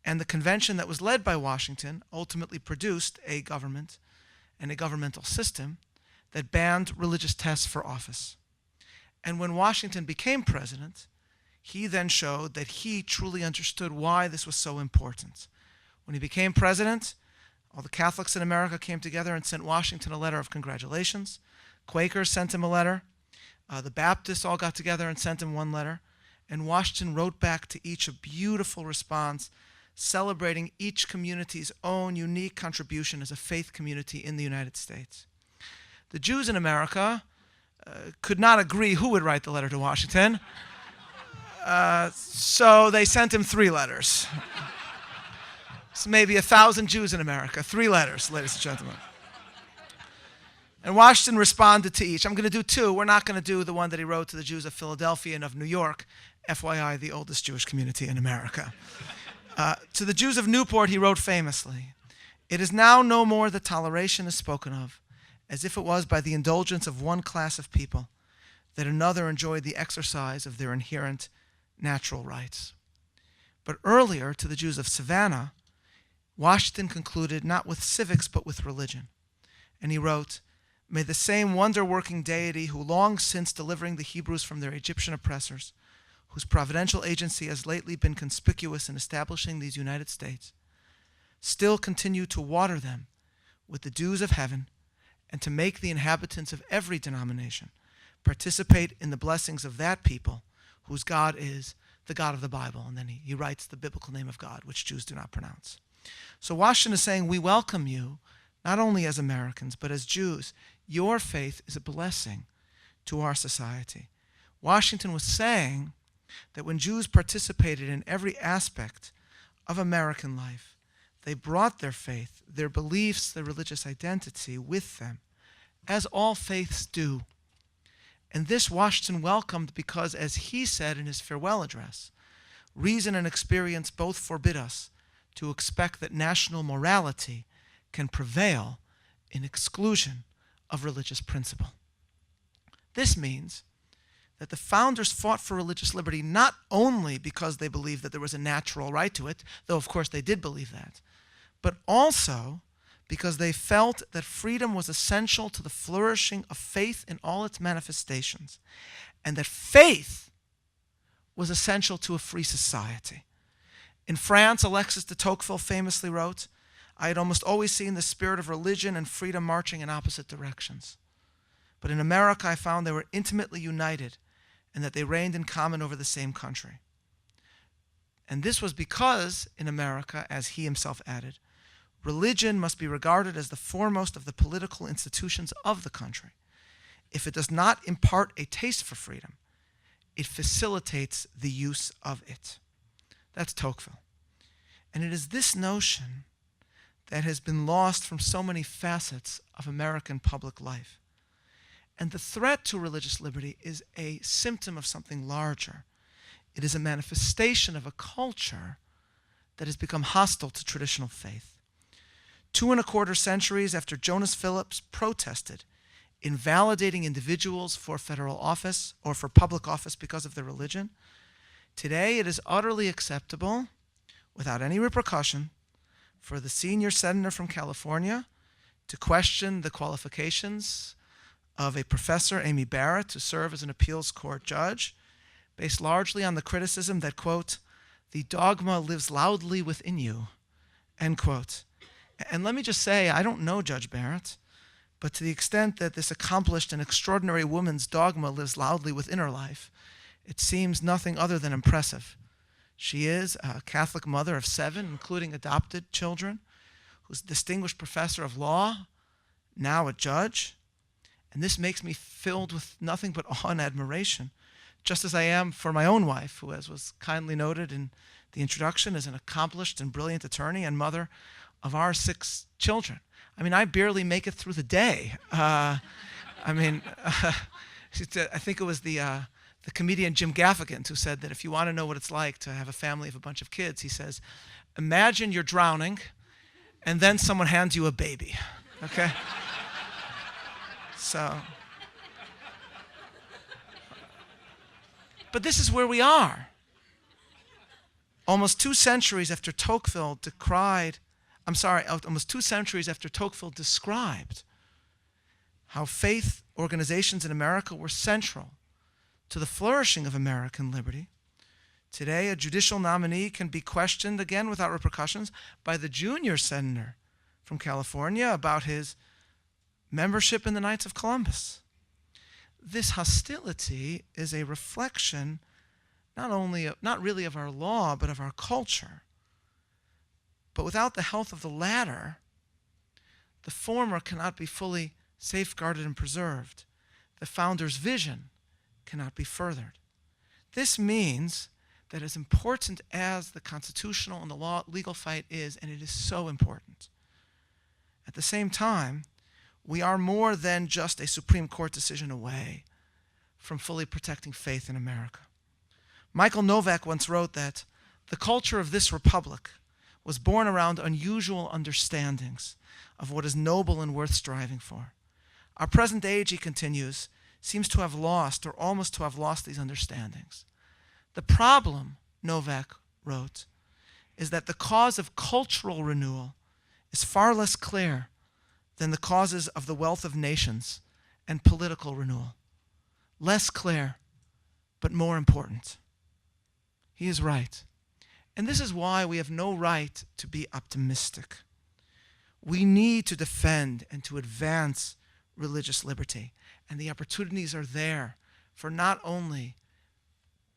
And the convention that was led by Washington ultimately produced a government and a governmental system that banned religious tests for office. And when Washington became president, he then showed that he truly understood why this was so important. When he became president, all the Catholics in America came together and sent Washington a letter of congratulations. Quakers sent him a letter. The Baptists all got together and sent him one letter. And Washington wrote back to each a beautiful response, celebrating each community's own unique contribution as a faith community in the United States. The Jews in America could not agree who would write the letter to Washington, so they sent him 3 letters. So maybe 1,000 Jews in America, 3 letters, ladies and gentlemen. And Washington responded to each. I'm going to do 2. We're not going to do the one that he wrote to the Jews of Philadelphia and of New York, FYI, the oldest Jewish community in America. To the Jews of Newport, he wrote famously, "It is now no more that toleration is spoken of, as if it was by the indulgence of one class of people that another enjoyed the exercise of their inherent natural rights." But earlier, to the Jews of Savannah, Washington concluded not with civics but with religion. And he wrote, "May the same wonder-working deity who long since delivering the Hebrews from their Egyptian oppressors, whose providential agency has lately been conspicuous in establishing these United States, still continue to water them with the dews of heaven and to make the inhabitants of every denomination participate in the blessings of that people whose God is the God of the Bible." And then he writes the biblical name of God, which Jews do not pronounce. So Washington is saying, we welcome you, not only as Americans, but as Jews. Your faith is a blessing to our society. Washington was saying that when Jews participated in every aspect of American life, they brought their faith, their beliefs, their religious identity with them, as all faiths do. And this Washington welcomed because, as he said in his farewell address, reason and experience both forbid us to expect that national morality can prevail in exclusion of religious principle. This means that the founders fought for religious liberty not only because they believed that there was a natural right to it, though of course they did believe that, but also because they felt that freedom was essential to the flourishing of faith in all its manifestations, and that faith was essential to a free society. In France, Alexis de Tocqueville famously wrote, "I had almost always seen the spirit of religion and freedom marching in opposite directions. But in America, I found they were intimately united and that they reigned in common over the same country." And this was because, in America, as he himself added, religion must be regarded as the foremost of the political institutions of the country. If it does not impart a taste for freedom, it facilitates the use of it. That's Tocqueville. And it is this notion that has been lost from so many facets of American public life. And the threat to religious liberty is a symptom of something larger. It is a manifestation of a culture that has become hostile to traditional faith. 2¼ centuries after Jonas Phillips protested invalidating individuals for federal office or for public office because of their religion, today it is utterly acceptable, without any repercussion, for the senior senator from California to question the qualifications of a professor, Amy Barrett, to serve as an appeals court judge, based largely on the criticism that, quote, "the dogma lives loudly within you," end quote. And let me just say, I don't know Judge Barrett, but to the extent that this accomplished and extraordinary woman's dogma lives loudly within her life, it seems nothing other than impressive. She is a Catholic mother of 7, including adopted children, who's a distinguished professor of law, now a judge. And this makes me filled with nothing but awe and admiration, just as I am for my own wife, who, as was kindly noted in the introduction, is an accomplished and brilliant attorney and mother of our 6 children. I mean, I barely make it through the day. I think it was the comedian Jim Gaffigan who said that if you want to know what it's like to have a family of a bunch of kids, he says, imagine you're drowning and then someone hands you a baby, okay? So, but this is where we are. Almost 2 centuries after Tocqueville described how faith organizations in America were central to the flourishing of American liberty. Today, a judicial nominee can be questioned, again without repercussions, by the junior senator from California about his membership in the Knights of Columbus. This hostility is a reflection not really of our law, but of our culture. But without the health of the latter, the former cannot be fully safeguarded and preserved, the founder's vision cannot be furthered. This means that as important as the constitutional and the legal fight is, and it is so important, at the same time, we are more than just a Supreme Court decision away from fully protecting faith in America. Michael Novak once wrote that the culture of this republic was born around unusual understandings of what is noble and worth striving for. Our present age, he continues, seems to have lost or almost to have lost these understandings. The problem, Novak wrote, is that the cause of cultural renewal is far less clear than the causes of the wealth of nations and political renewal. Less clear, but more important. He is right. And this is why we have no right to be optimistic. We need to defend and to advance religious liberty. And the opportunities are there for not only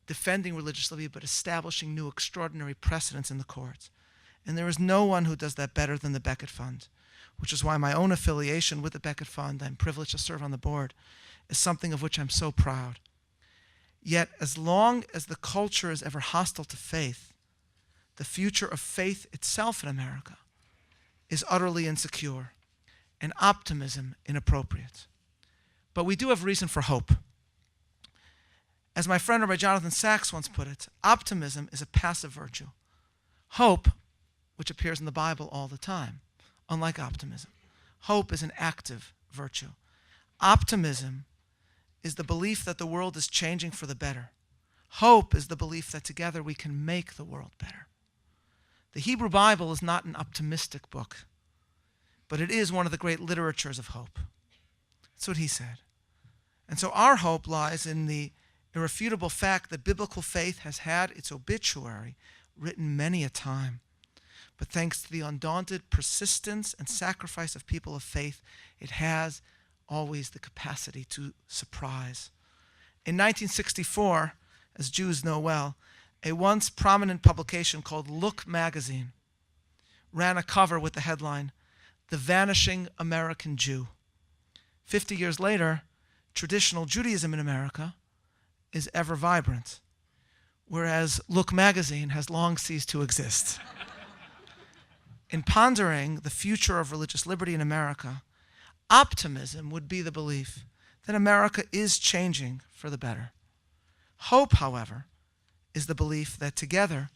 defending religious liberty, but establishing new extraordinary precedents in the courts. And there is no one who does that better than the Becket Fund, which is why my own affiliation with the Becket Fund, I'm privileged to serve on the board, is something of which I'm so proud. Yet, as long as the culture is ever hostile to faith, the future of faith itself in America is utterly insecure and optimism inappropriate. But we do have reason for hope. As my friend Rabbi Jonathan Sachs once put it, optimism is a passive virtue. Hope, which appears in the Bible all the time, unlike optimism, hope is an active virtue. Optimism is the belief that the world is changing for the better. Hope is the belief that together we can make the world better. The Hebrew Bible is not an optimistic book, but it is one of the great literatures of hope. That's what he said. And so our hope lies in the irrefutable fact that biblical faith has had its obituary written many a time. But thanks to the undaunted persistence and sacrifice of people of faith, it has always the capacity to surprise. In 1964, as Jews know well, a once prominent publication called Look magazine ran a cover with the headline, "The Vanishing American Jew." 50 years later, traditional Judaism in America is ever vibrant, whereas Look magazine has long ceased to exist. In pondering the future of religious liberty in America, optimism would be the belief that America is changing for the better. Hope, however, is the belief that together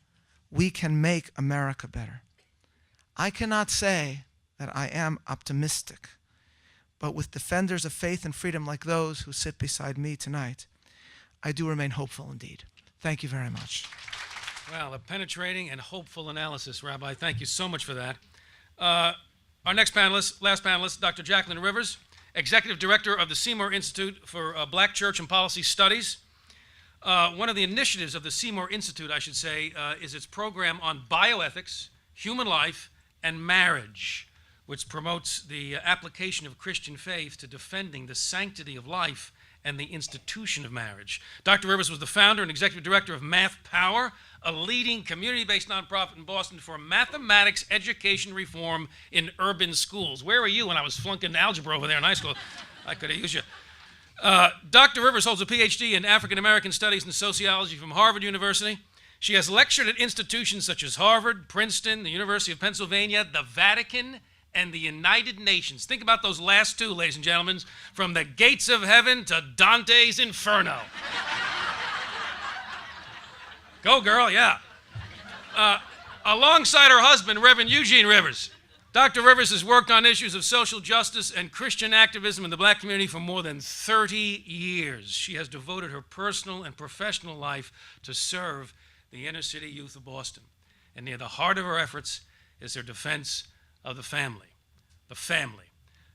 we can make America better. I cannot say that I am optimistic, but with defenders of faith and freedom like those who sit beside me tonight, I do remain hopeful indeed. Thank you very much. Well, a penetrating and hopeful analysis, Rabbi. Thank you so much for that. Our next panelist, last panelist, Dr. Jacqueline Rivers, Executive Director of the Seymour Institute for Black Church and Policy Studies. One of the initiatives of the Seymour Institute, I should say, is its program on bioethics, human life, and marriage, which promotes the application of Christian faith to defending the sanctity of life and the institution of marriage. Dr. Rivers was the founder and executive director of Math Power, a leading community-based nonprofit in Boston for mathematics education reform in urban schools. Where were you when I was flunking algebra over there in high school? I could have used you. Dr. Rivers holds a PhD in African American Studies and Sociology from Harvard University. She has lectured at institutions such as Harvard, Princeton, the University of Pennsylvania, the Vatican, and the United Nations. Think about those last two, ladies and gentlemen, from the gates of heaven to Dante's Inferno. Go, girl, yeah. Alongside her husband, Reverend Eugene Rivers, Dr. Rivers has worked on issues of social justice and Christian activism in the black community for more than 30 years. She has devoted her personal and professional life to serve the inner city youth of Boston. And near the heart of her efforts is her defense of the family. The family.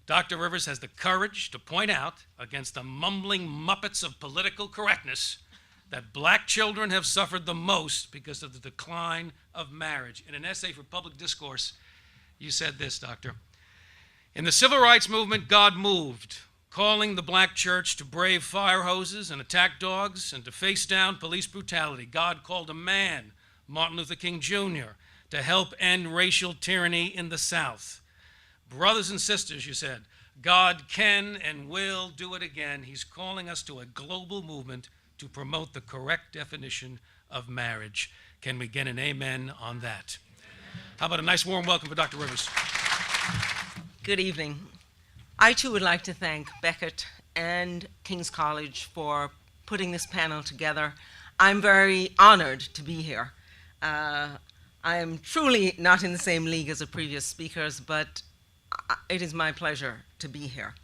Dr. Rivers has the courage to point out, against the mumbling muppets of political correctness, that black children have suffered the most because of the decline of marriage. In an essay for Public Discourse, you said this, Doctor. In the civil rights movement, God moved, calling the black church to brave fire hoses and attack dogs and to face down police brutality. God called a man, Martin Luther King Jr., to help end racial tyranny in the South. Brothers and sisters, you said, God can and will do it again. He's calling us to a global movement to promote the correct definition of marriage. Can we get an amen on that? How about a nice warm welcome for Dr. Rivers? Good evening. I too would like to thank Becket and King's College for putting this panel together. I'm very honored to be here. I am truly not in the same league as the previous speakers, but it is my pleasure to be here.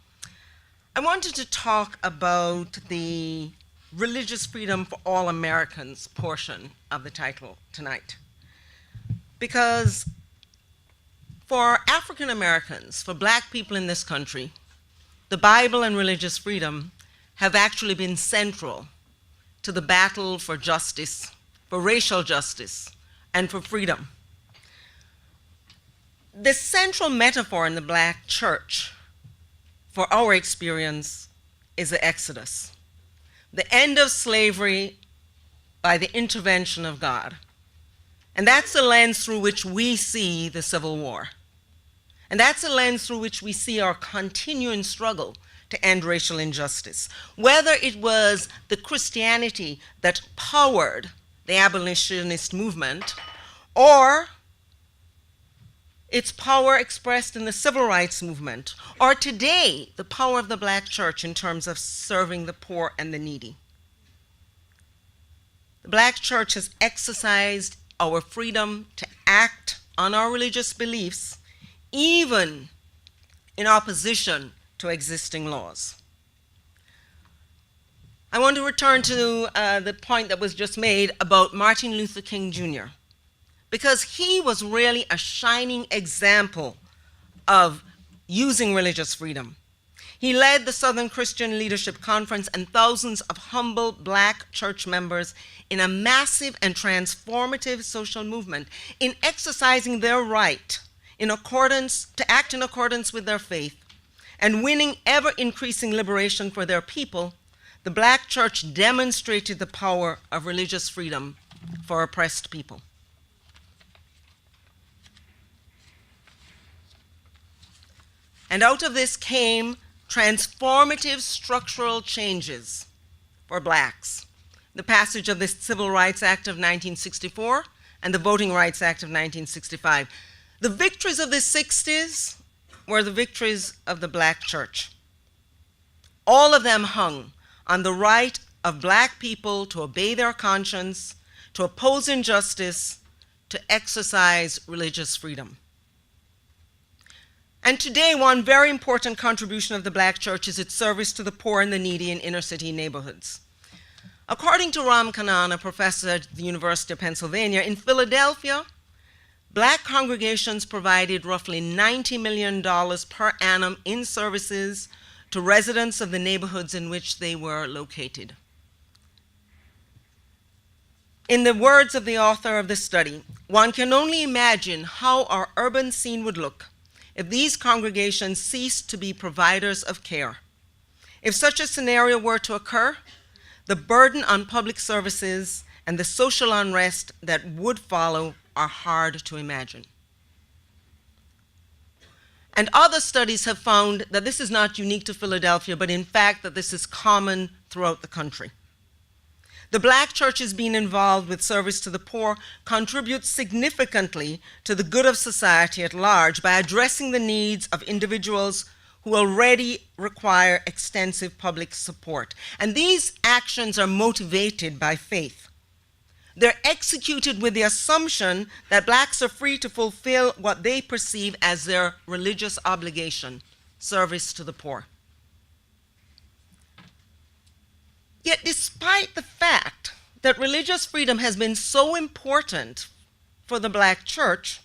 I wanted to talk about the Religious Freedom for All Americans portion of the title tonight. Because for African Americans, for black people in this country, the Bible and religious freedom have actually been central to the battle for justice, for racial justice, and for freedom. The central metaphor in the black church for our experience is the Exodus, the end of slavery by the intervention of God. And that's the lens through which we see the Civil War. And that's the lens through which we see our continuing struggle to end racial injustice. Whether it was the Christianity that powered the abolitionist movement, or its power expressed in the civil rights movement, or today, the power of the black church in terms of serving the poor and the needy. The black church has exercised our freedom to act on our religious beliefs, even in opposition to existing laws. I want to return to the point that was just made about Martin Luther King Jr., because he was really a shining example of using religious freedom. He led the Southern Christian Leadership Conference and thousands of humble black church members in a massive and transformative social movement in exercising their right to act in accordance with their faith and winning ever-increasing liberation for their people. The black church demonstrated the power of religious freedom for oppressed people. And out of this came transformative structural changes for blacks. The passage of the Civil Rights Act of 1964 and the Voting Rights Act of 1965. The victories of the 60s were the victories of the black church. All of them hung on the right of black people to obey their conscience, to oppose injustice, to exercise religious freedom. And today, one very important contribution of the black church is its service to the poor and the needy in inner city neighborhoods. According to Ram Kannan, a professor at the University of Pennsylvania, in Philadelphia, black congregations provided roughly $90 million per annum in services to residents of the neighborhoods in which they were located. In the words of the author of this study, one can only imagine how our urban scene would look if these congregations ceased to be providers of care. If such a scenario were to occur, the burden on public services and the social unrest that would follow are hard to imagine. And other studies have found that this is not unique to Philadelphia, but in fact that this is common throughout the country. The black churches being involved with service to the poor contributes significantly to the good of society at large by addressing the needs of individuals who already require extensive public support. And these actions are motivated by faith. They're executed with the assumption that blacks are free to fulfill what they perceive as their religious obligation, service to the poor. Yet despite the fact that religious freedom has been so important for the black church,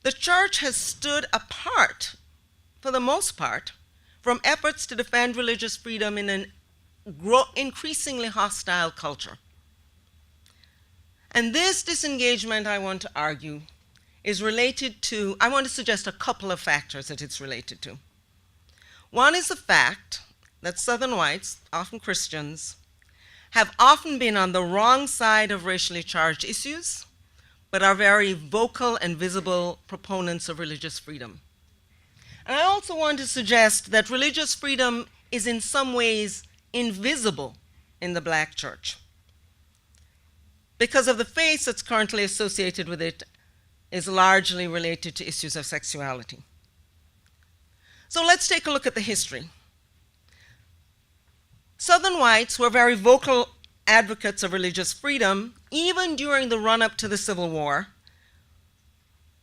the church has stood apart, for the most part, from efforts to defend religious freedom in an increasingly hostile culture. And this disengagement, I want to argue, is related to, I want to suggest a couple of factors that it's related to. One is the fact that Southern whites, often Christians, have often been on the wrong side of racially charged issues, but are very vocal and visible proponents of religious freedom. And I also want to suggest that religious freedom is in some ways invisible in the black church because of the faith that's currently associated with it is largely related to issues of sexuality. So let's take a look at the history. Southern whites were very vocal advocates of religious freedom, even during the run-up to the Civil War,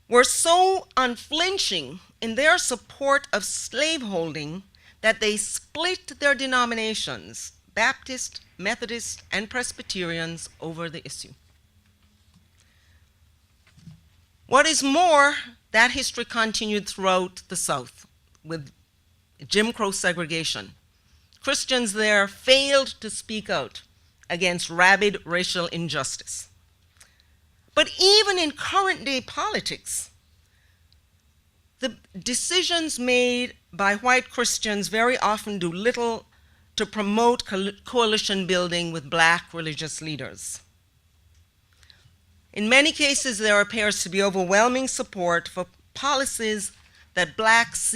were so unflinching in their support of slaveholding that they split their denominations, Baptist, Methodist, and Presbyterians, over the issue. What is more, that history continued throughout the South with Jim Crow segregation. Christians there failed to speak out against rabid racial injustice. But even in current day politics, the decisions made by white Christians very often do little to promote coalition building with black religious leaders. In many cases, there appears to be overwhelming support for policies that blacks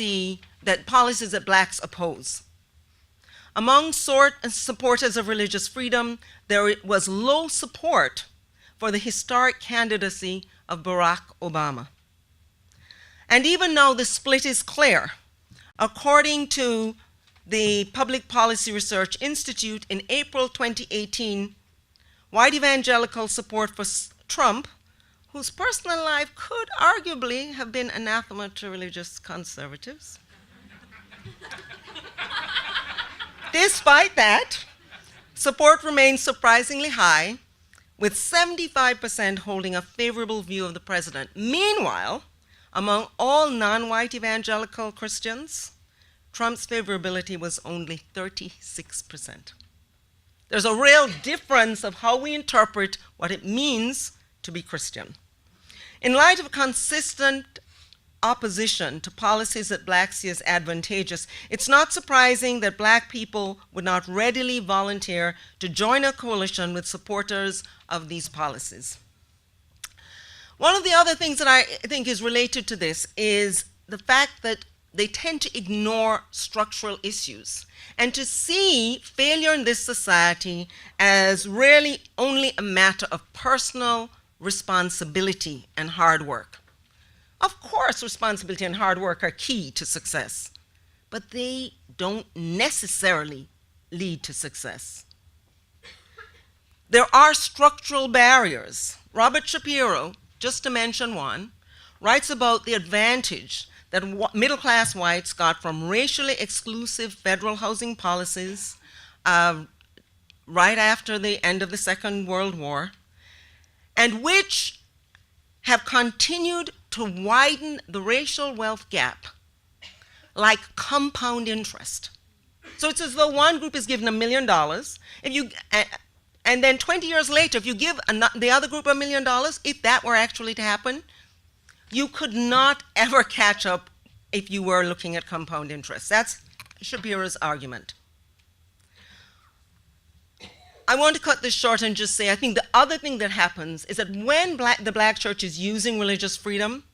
oppose. Among supporters of religious freedom, there was low support for the historic candidacy of Barack Obama. And even now the split is clear. According to the Public Policy Research Institute, in April 2018, white evangelical support for Trump, whose personal life could arguably have been anathema to religious conservatives. Despite that, support remains surprisingly high, with 75% holding a favorable view of the president. Meanwhile, among all non-white evangelical Christians, Trump's favorability was only 36%. There's a real difference of how we interpret what it means to be Christian. In light of consistent opposition to policies that blacks see as advantageous, it's not surprising that black people would not readily volunteer to join a coalition with supporters of these policies. One of the other things that I think is related to this is the fact that they tend to ignore structural issues and to see failure in this society as really only a matter of personal responsibility and hard work. Of course, responsibility and hard work are key to success, but they don't necessarily lead to success. There are structural barriers. Robert Shapiro, just to mention one, writes about the advantage that middle-class whites got from racially exclusive federal housing policies right after the end of the Second World War, and which have continued to widen the racial wealth gap like compound interest. So it's as though one group is given $1 million, and then 20 years later, if you give the other group $1 million, if that were actually to happen, you could not ever catch up if you were looking at compound interest. That's Shapiro's argument. I want to cut this short and just say I think the other thing that happens is that when the black church is using religious freedom,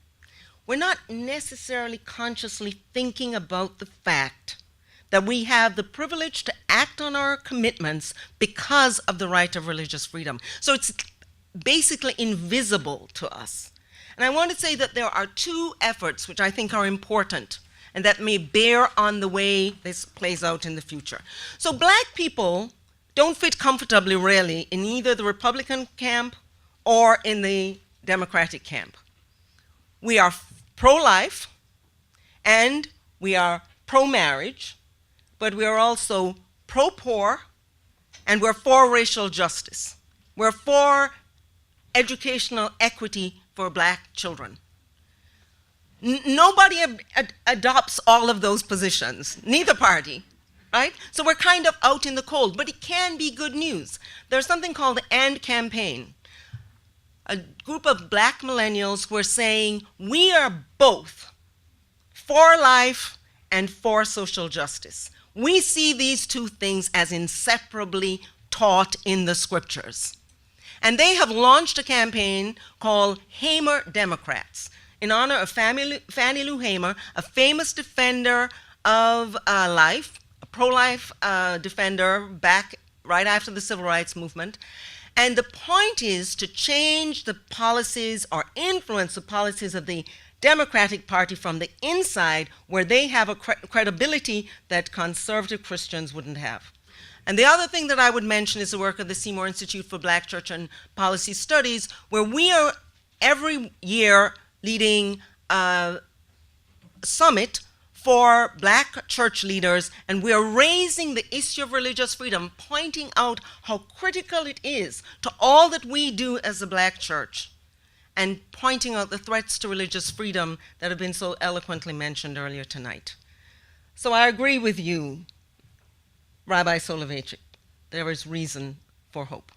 we're not necessarily consciously thinking about the fact that we have the privilege to act on our commitments because of the right of religious freedom. So it's basically invisible to us. And I want to say that there are two efforts which I think are important and that may bear on the way this plays out in the future. So black people don't fit comfortably, really, in either the Republican camp or in the Democratic camp. We are pro-life and we are pro-marriage, but we are also pro-poor and we're for racial justice. We're for educational equity for black children. Nobody adopts all of those positions, neither party, right? So we're kind of out in the cold, but it can be good news. There's something called the AND campaign, a group of black millennials who are saying, we are both for life and for social justice. We see these two things as inseparably taught in the scriptures. And they have launched a campaign called Hamer Democrats. in honor of Fannie Lou Hamer, a famous defender of life, a pro-life defender back right after the Civil Rights Movement. And the point is to change the policies or influence the policies of the Democratic Party from the inside, where they have a credibility that conservative Christians wouldn't have. And the other thing that I would mention is the work of the Seymour Institute for Black Church and Policy Studies, where we are every year leading a summit for black church leaders, and we are raising the issue of religious freedom, pointing out how critical it is to all that we do as a black church, and pointing out the threats to religious freedom that have been so eloquently mentioned earlier tonight. So I agree with you, Rabbi Soloveitchik. There is reason for hope.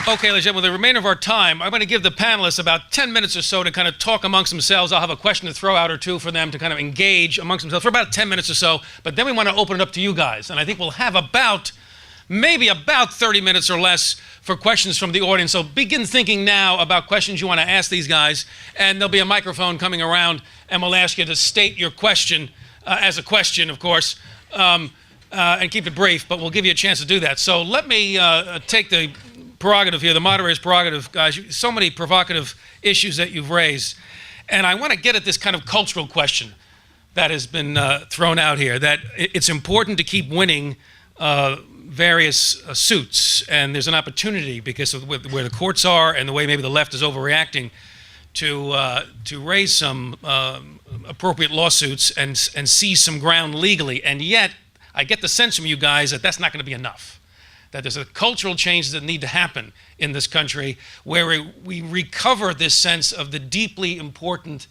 Okay, ladies and gentlemen, with the remainder of our time, I'm going to give the panelists about 10 minutes or so to kind of talk amongst themselves. I'll have a question to throw out or two for them to kind of engage amongst themselves for about 10 minutes or so, but then we want to open it up to you guys. And I think we'll have maybe about 30 minutes or less for questions from the audience. So begin thinking now about questions you want to ask these guys, and there'll be a microphone coming around, and we'll ask you to state your question as a question, of course, and keep it brief, but we'll give you a chance to do that. So let me take the prerogative here, the moderator's prerogative, guys. So many provocative issues that you've raised. And I want to get at this kind of cultural question that has been thrown out here, that it's important to keep winning various suits. And there's an opportunity, because of where the courts are and the way maybe the left is overreacting, to raise some appropriate lawsuits and seize some ground legally. And yet, I get the sense from you guys that that's not going to be enough. That there's a cultural changes that need to happen in this country where we recover this sense of the deeply important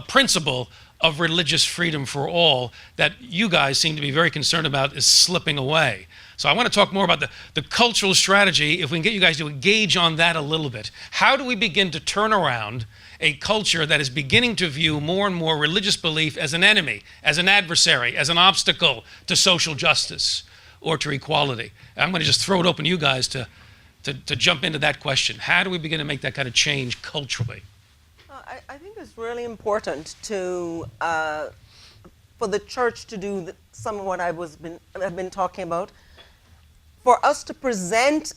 principle of religious freedom for all that you guys seem to be very concerned about is slipping away. So I want to talk more about the cultural strategy, if we can get you guys to engage on that a little bit. How do we begin to turn around a culture that is beginning to view more and more religious belief as an enemy, as an adversary, as an obstacle to social justice or to equality? I'm going to just throw it open to you guys to jump into that question. How do we begin to make that kind of change culturally? I think it's really important to for the church to do some of what I've been talking about, for us to present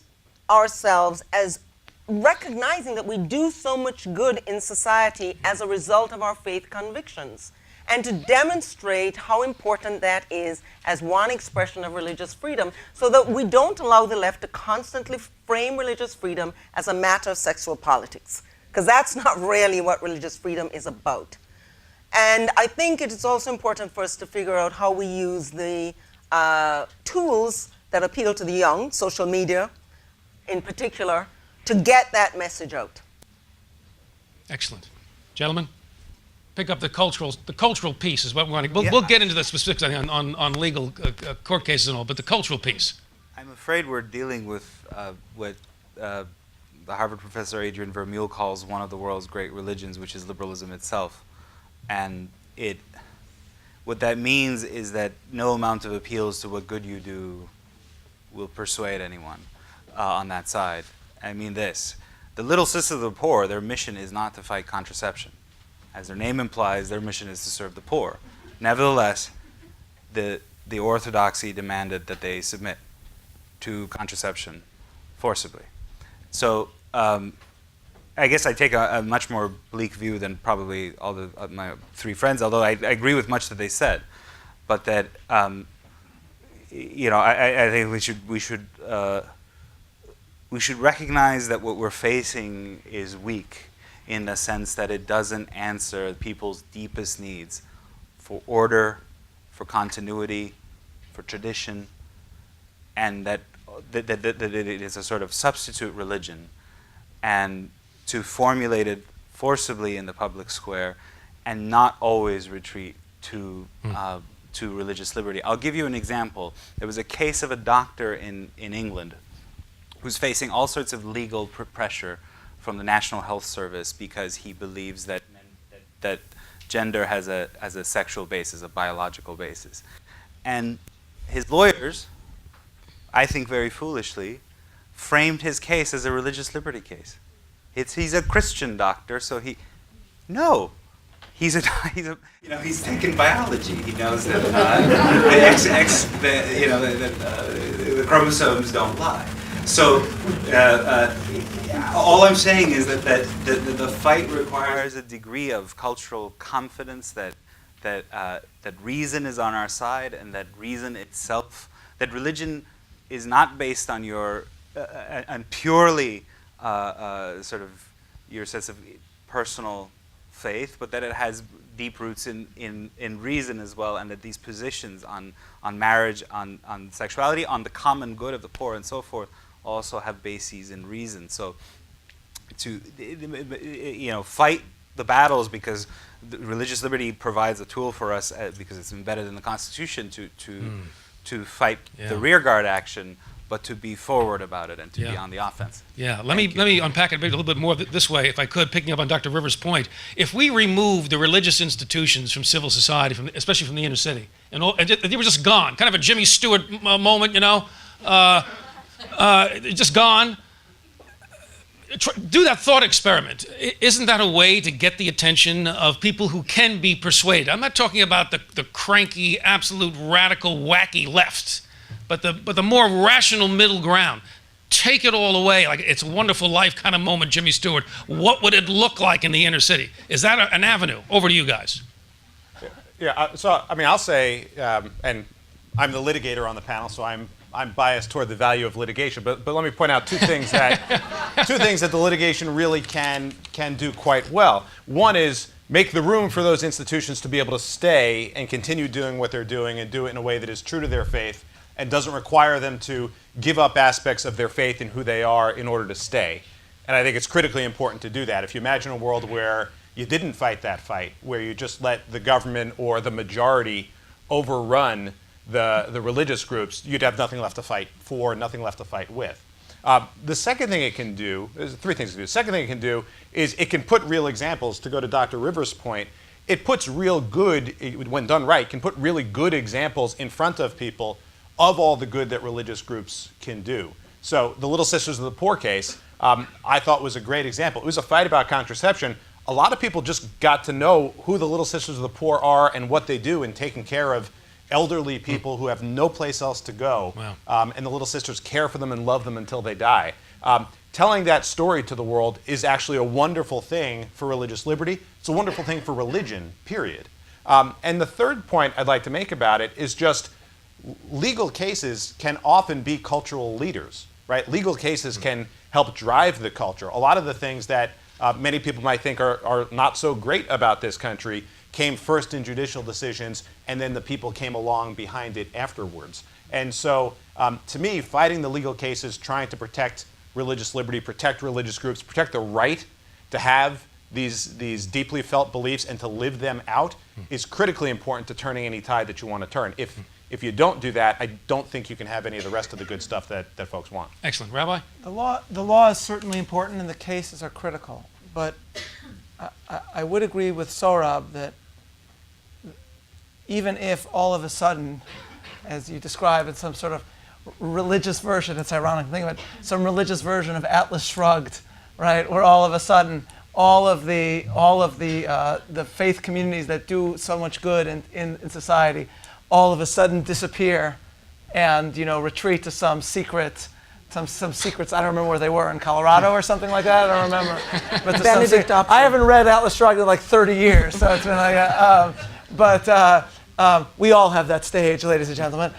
ourselves as recognizing that we do so much good in society as a result of our faith convictions, and to demonstrate how important that is as one expression of religious freedom, so that we don't allow the left to constantly frame religious freedom as a matter of sexual politics, because that's not really what religious freedom is about. And I think it is also important for us to figure out how we use the tools that appeal to the young, social media in particular, to get that message out. Excellent. Gentlemen? Pick up the cultural piece is what we want to. We'll get into the specifics on legal court cases and all, but the cultural piece. I'm afraid we're dealing with what the Harvard professor Adrian Vermeule calls one of the world's great religions, which is liberalism itself. And what that means is that no amount of appeals to what good you do will persuade anyone on that side. I mean this: the Little Sisters of the Poor, their mission is not to fight contraception. As their name implies, their mission is to serve the poor. Nevertheless, the orthodoxy demanded that they submit to contraception forcibly. So I guess I take a much more bleak view than probably all my three friends, although I agree with much that they said. But that, I think we should recognize that what we're facing is weak, in the sense that it doesn't answer people's deepest needs for order, for continuity, for tradition, and that it is a sort of substitute religion, and to formulate it forcibly in the public square and not always retreat to religious liberty. I'll give you an example. There was a case of a doctor in England who's facing all sorts of legal pressure from the National Health Service because he believes that gender has a sexual basis, a biological basis. And his lawyers, I think very foolishly, framed his case as a religious liberty case. he's a Christian doctor, so no. He's taken biology. He knows that the chromosomes don't lie. So all I'm saying is that the fight requires a degree of cultural confidence that reason is on our side, and that reason itself, that religion is not based on your on purely sort of your sense of personal faith, but that it has deep roots in reason as well, and that these positions on marriage, on sexuality, on the common good of the poor, and so forth, also have bases in reason. So to fight the battles, because religious liberty provides a tool for us, because it's embedded in the Constitution, to fight the rearguard action, but to be forward about it and to be on the offense. Yeah, let me unpack it maybe a little bit more this way, if I could, picking up on Dr. Rivers' point. If we remove the religious institutions from civil society, especially from the inner city, and they were just gone, kind of a Jimmy Stewart moment, just gone. Do that thought experiment. Isn't that a way to get the attention of people who can be persuaded? I'm not talking about the cranky, absolute, radical, wacky left, but the more rational middle ground. Take it all away, like It's a Wonderful Life kind of moment, Jimmy Stewart. What would it look like in the inner city? Is that an avenue? Over to you guys. Yeah, so I mean, I'll say, and I'm the litigator on the panel, so I'm biased toward the value of litigation, but let me point out two things that the litigation really can do quite well. One is make the room for those institutions to be able to stay and continue doing what they're doing, and do it in a way that is true to their faith and doesn't require them to give up aspects of their faith and who they are in order to stay. And I think it's critically important to do that. If you imagine a world where you didn't fight that fight, where you just let the government or the majority overrun the religious groups, you'd have nothing left to fight for, nothing left to fight with. The second thing it can do, there's three things it can do. The second thing it can do is it can put real examples, to go to Dr. Rivers' point. It puts real good, when done right, can put really good examples in front of people of all the good that religious groups can do. So the Little Sisters of the Poor case, I thought was a great example. It was a fight about contraception. A lot of people just got to know who the Little Sisters of the Poor are and what they do in taking care of elderly people who have no place else to go. Wow. And the Little Sisters care for them and love them until they die. Telling that story to the world is actually a wonderful thing for religious liberty. It's a wonderful thing for religion, period. And the third point I'd like to make about it is just legal cases can often be cultural leaders, right? Legal cases can help drive the culture. A lot of the things that many people might think are not so great about this country came first in judicial decisions, and then the people came along behind it afterwards. And so, to me, fighting the legal cases, trying to protect religious liberty, protect religious groups, protect the right to have these deeply felt beliefs and to live them out is critically important to turning any tide that you want to turn. If you don't do that, I don't think you can have any of the rest of the good stuff that folks want. Excellent. Rabbi? The law is certainly important, and the cases are critical. But I would agree with Sohrab that even if all of a sudden, as you describe in some sort of religious version, it's ironic to think about it, some religious version of Atlas Shrugged, right, where all of a sudden all of the faith communities that do so much good in society all of a sudden disappear and retreat to some secrets. I don't remember where they were, in Colorado or something like that. I don't remember. But Benedict Upton. I haven't read Atlas Shrugged in like 30 years, so it's been like. We all have that stage, ladies and gentlemen.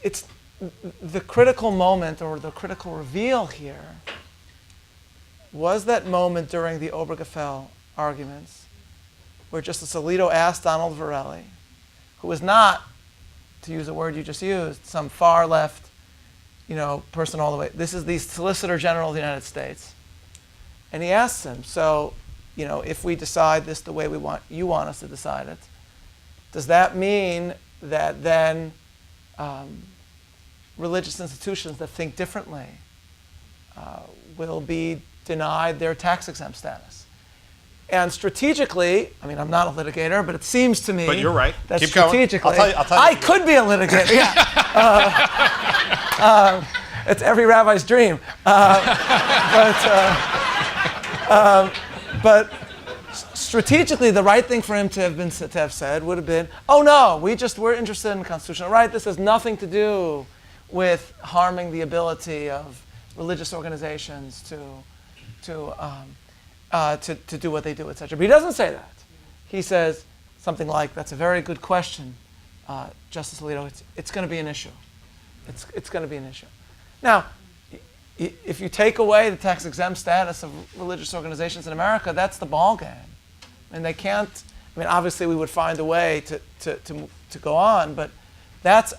It's the critical moment, or the critical reveal here, was that moment during the Obergefell arguments where Justice Alito asked Donald Verrilli, who was not, to use a word you just used, some far left, person all the way. This is the Solicitor General of the United States. And he asks him, so, if we decide this the way you want us to decide it, does that mean that then religious institutions that think differently will be denied their tax-exempt status? And strategically, I'm not a litigator, but it seems to me but you're right. that Keep strategically, going. I'll tell you I could be a litigator. Yeah. It's every rabbi's dream. But strategically, the right thing for him to have said would have been, "Oh no, we're interested in constitutional right. This has nothing to do with harming the ability of religious organizations to do what they do, etc." But he doesn't say that. He says something like, "That's a very good question, Justice Alito. It's going to be an issue. It's going to be an issue." Now, if you take away the tax-exempt status of religious organizations in America, that's the ball game. And they can't, I mean, obviously we would find a way to go on, but that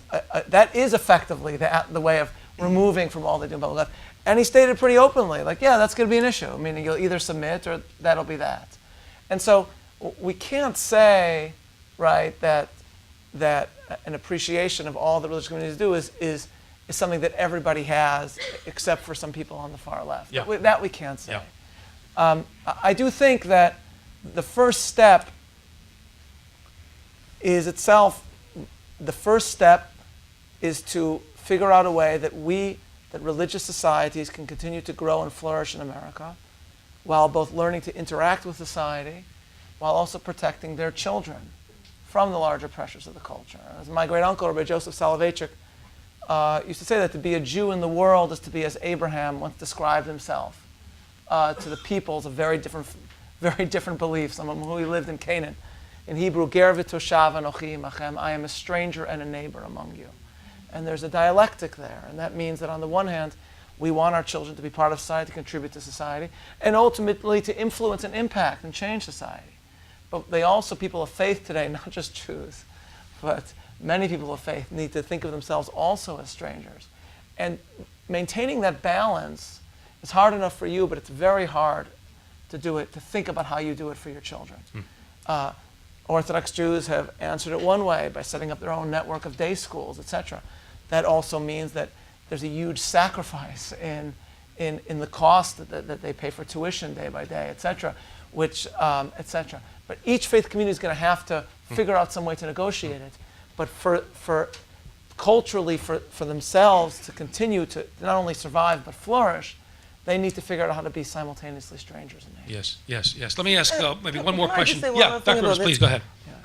is effectively the way of removing from all they do in public life. And he stated pretty openly, like, yeah, that's going to be an issue, meaning you'll either submit or that'll be that. And so we can't say, right, that an appreciation of all the religious communities do is something that everybody has, except for some people on the far left. Yeah. That we can't say. Yeah. I do think that the first step is to figure out a way that religious societies can continue to grow and flourish in America, while both learning to interact with society, while also protecting their children from the larger pressures of the culture. As my great uncle, Rabbi Joseph Soloveitchik, used to say that to be a Jew in the world is to be as Abraham once described himself to the peoples of very different beliefs, among whom he lived in Canaan. In Hebrew, Ger v'toshav anochi imachem, I am a stranger and a neighbor among you. And there's a dialectic there, and that means that on the one hand, we want our children to be part of society, to contribute to society, and ultimately to influence and impact and change society. But people of faith today, not just Jews, but many people of faith need to think of themselves also as strangers. And maintaining that balance is hard enough for you, but it's very hard to do it, to think about how you do it for your children. Orthodox Jews have answered it one way by setting up their own network of day schools, etc. That also means that there's a huge sacrifice in the cost that they pay for tuition day by day, etc. etc. But each faith community is going to have to figure out some way to negotiate it. But for culturally, for themselves to continue to not only survive but flourish, they need to figure out how to be simultaneously strangers and neighbors. Yes. Let me ask maybe one more Can I question. just say one Yeah, more thing Dr. Rose, about please this? go ahead.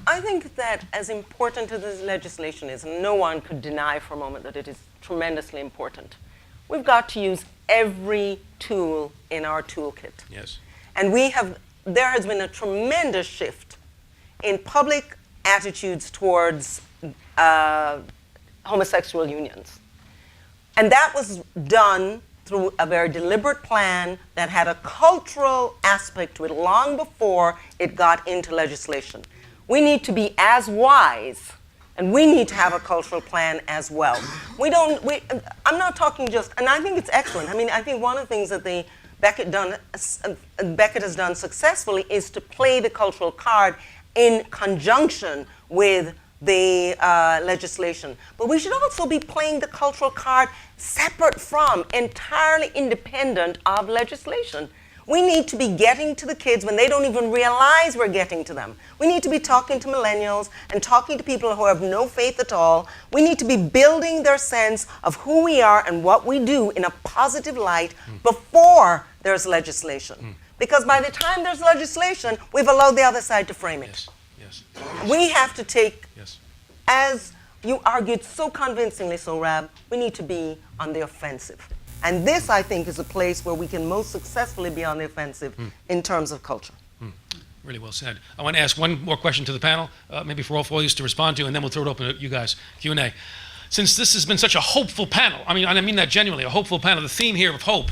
I think that as important as this legislation is, and no one could deny for a moment that it is tremendously important, we've got to use every tool in our toolkit. Yes. And there has been a tremendous shift in public attitudes towards homosexual unions. And that was done through a very deliberate plan that had a cultural aspect to it long before it got into legislation. We need to be as wise, and we need to have a cultural plan as well. I'm not talking just, and I think it's excellent. I mean, I think one of the things that Becket has done successfully is to play the cultural card in conjunction with the legislation. But we should also be playing the cultural card separate from, entirely independent of legislation. We need to be getting to the kids when they don't even realize we're getting to them. We need to be talking to millennials and talking to people who have no faith at all. We need to be building their sense of who we are and what we do in a positive light before there's legislation. Because by the time there's legislation, we've allowed the other side to frame it. Yes. We have to take, Yes. as you argued so convincingly, so Rab, we need to be on the offensive. And this, I think, is a place where we can most successfully be on the offensive in terms of culture. Really well said. I want to ask one more question to the panel, maybe for all four of you to respond to, and then we'll throw it open to you guys, Q&A. Since this has been such a hopeful panel, and I mean that genuinely, a hopeful panel, the theme here of hope,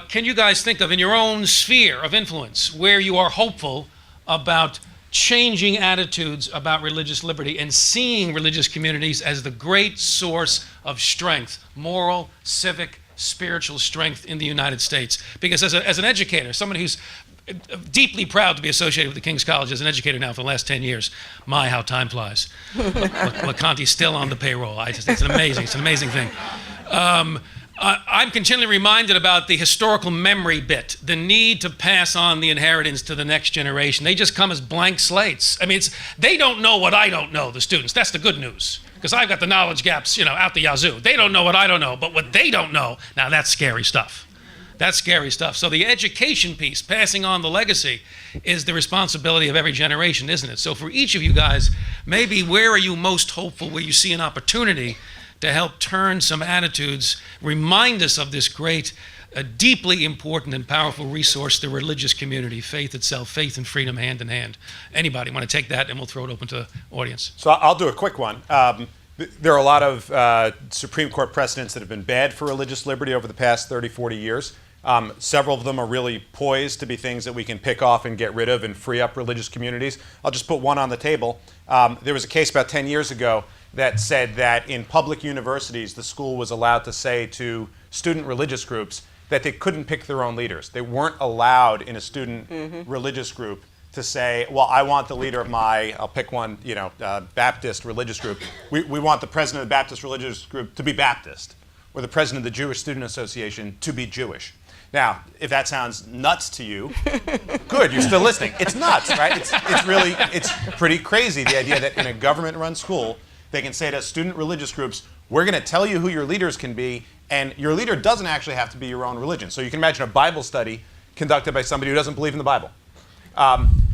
can you guys think of in your own sphere of influence where you are hopeful about changing attitudes about religious liberty and seeing religious communities as the great source of strength, moral, civic, spiritual strength in the United States? Because as an educator, someone who's deeply proud to be associated with the King's College as an educator now for the last 10 years, my, how time flies. LeConte's still on the payroll. It's an amazing thing. I'm continually reminded about the historical memory bit, the need to pass on the inheritance to the next generation. They just come as blank slates. I mean, they don't know what I don't know, the students. That's the good news. because I've got the knowledge gaps, out the yazoo. They don't know what I don't know, but what they don't know, now that's scary stuff. That's scary stuff. So the education piece, passing on the legacy, is the responsibility of every generation, isn't it? So for each of you guys, maybe where are you most hopeful, where you see an opportunity to help turn some attitudes, remind us of this great, deeply important and powerful resource, the religious community, faith itself, faith and freedom hand in hand. Anybody want to take that, and we'll throw it open to the audience. So I'll do a quick one. There are a lot of Supreme Court precedents that have been bad for religious liberty over the past 30, 40 years. Several of them are really poised to be things that we can pick off and get rid of and free up religious communities. I'll just put one on the table. There was a case about 10 years ago that said that in public universities, the school was allowed to say to student religious groups that they couldn't pick their own leaders. They weren't allowed in a student religious group to say, well, I want the leader of I'll pick one, Baptist religious group. We want the president of the Baptist religious group to be Baptist, or the president of the Jewish Student Association to be Jewish. Now, if that sounds nuts to you, good, you're still listening. It's nuts, right? It's pretty crazy, the idea that in a government-run school, they can say to student religious groups, we're going to tell you who your leaders can be, and your leader doesn't actually have to be your own religion. So you can imagine a Bible study conducted by somebody who doesn't believe in the Bible.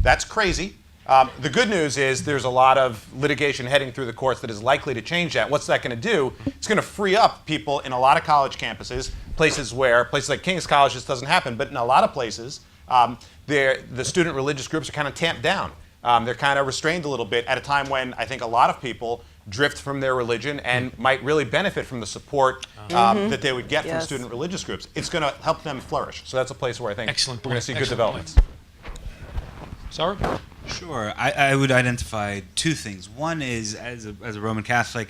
That's crazy. The good news is there's a lot of litigation heading through the courts that is likely to change that. What's that going to do? It's going to free up people in a lot of college campuses, places like King's College, this doesn't happen, but in a lot of places, the student religious groups are kind of tamped down. They're kind of restrained a little bit at a time when I think a lot of people drift from their religion and might really benefit from the support that they would get from student religious groups. It's going to help them flourish. So that's a place where I think we're going to see good developments. Sorry? Sure. I would identify two things. One is, as a Roman Catholic,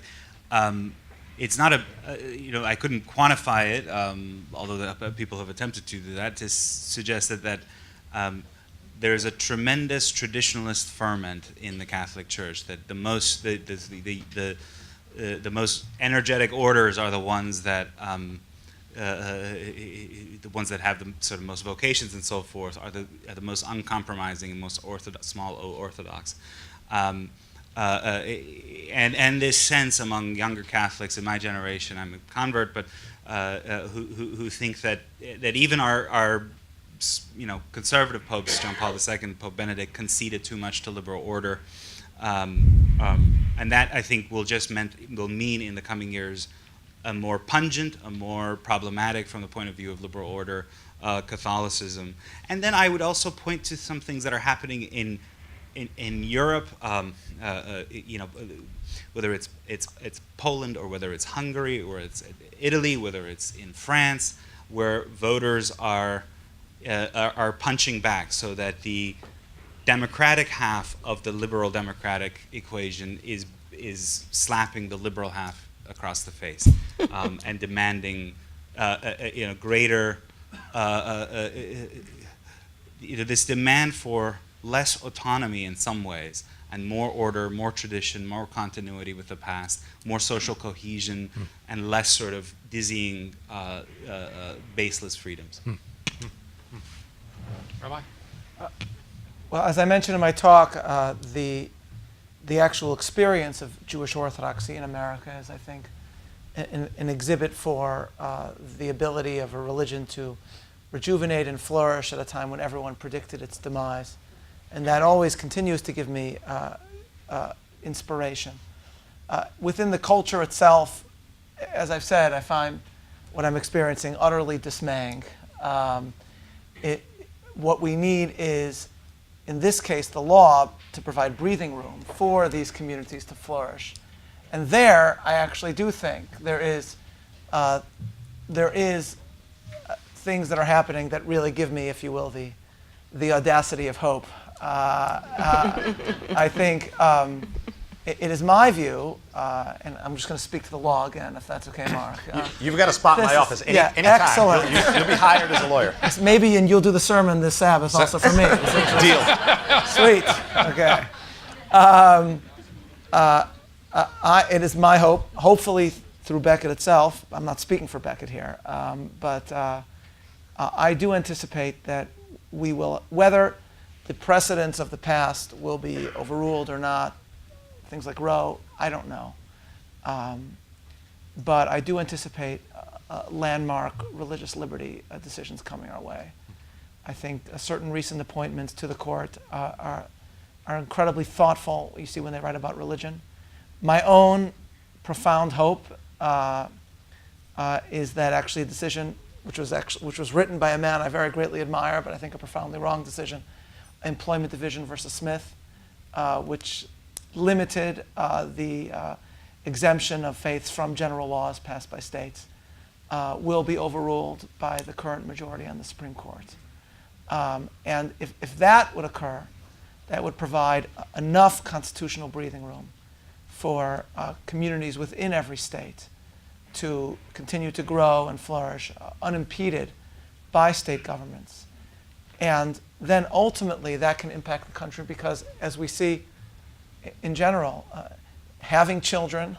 it's not I couldn't quantify it, although people have attempted to do that, to suggest that there's a tremendous traditionalist ferment in the Catholic Church, that the most energetic orders are the ones that have the sort of most vocations and so forth, are the most uncompromising and most small o orthodox. And this sense among younger Catholics in my generation, I'm a convert, but who think that even our conservative popes, John Paul II, Pope Benedict, conceded too much to liberal order, and that I think will mean in the coming years a more pungent, a more problematic from the point of view of liberal order Catholicism. And then I would also point to some things that are happening in Europe, whether it's Poland or whether it's Hungary or it's Italy, whether it's in France, where voters are punching back, so that the democratic half of the liberal democratic equation is slapping the liberal half across the face and demanding greater this demand for less autonomy in some ways and more order, more tradition, more continuity with the past, more social cohesion, and less sort of dizzying, baseless freedoms. Rabbi? Well, as I mentioned in my talk, the actual experience of Jewish Orthodoxy in America is, I think, an exhibit for the ability of a religion to rejuvenate and flourish at a time when everyone predicted its demise. And that always continues to give me inspiration. Within the culture itself, as I've said, I find what I'm experiencing utterly dismaying. What we need is, in this case, the law to provide breathing room for these communities to flourish. And there, I actually do think there is things that are happening that really give me, if you will, the audacity of hope. I think it is my view, and I'm just going to speak to the law again, if that's okay, Mark. You've got a spot in my office anytime. Excellent. You'll be hired as a lawyer. Maybe, and you'll do the sermon this Sabbath also for me. Deal. Sweet. Okay. It is my hope, hopefully through Becket itself. I'm not speaking for Becket here, but I do anticipate that we will, whether the precedents of the past will be overruled or not, things like Roe, I don't know. But I do anticipate landmark religious liberty decisions coming our way. I think certain recent appointments to the court are incredibly thoughtful, you see, when they write about religion. My own profound hope is that actually a decision which was written by a man I very greatly admire, but I think a profoundly wrong decision, Employment Division versus Smith, which limited the exemption of faiths from general laws passed by states, will be overruled by the current majority on the Supreme Court. And if that would occur, that would provide enough constitutional breathing room for communities within every state to continue to grow and flourish unimpeded by state governments. And then ultimately that can impact the country because, as we see in general, having children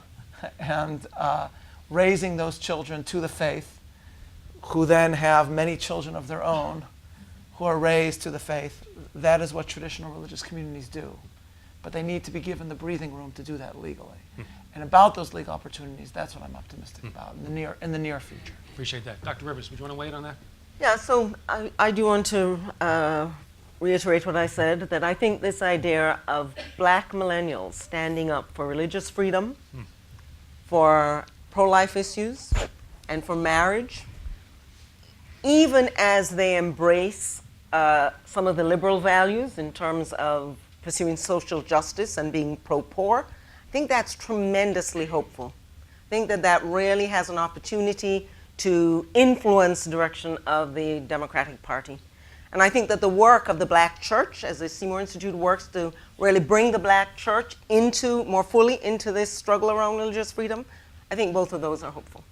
and raising those children to the faith, who then have many children of their own who are raised to the faith, that is what traditional religious communities do. But they need to be given the breathing room to do that legally. And about those legal opportunities, that's what I'm optimistic about in the near future. Appreciate that. Dr. Rivers, would you want to weigh in on that? Yeah, so I do want to reiterate what I said, that I think this idea of black millennials standing up for religious freedom, for pro-life issues, and for marriage, even as they embrace some of the liberal values in terms of pursuing social justice and being pro-poor, I think that's tremendously hopeful. I think that that really has an opportunity to influence the direction of the Democratic Party. And I think that the work of the Black Church, as the Seymour Institute works to really bring the Black Church more fully into this struggle around religious freedom, I think both of those are hopeful.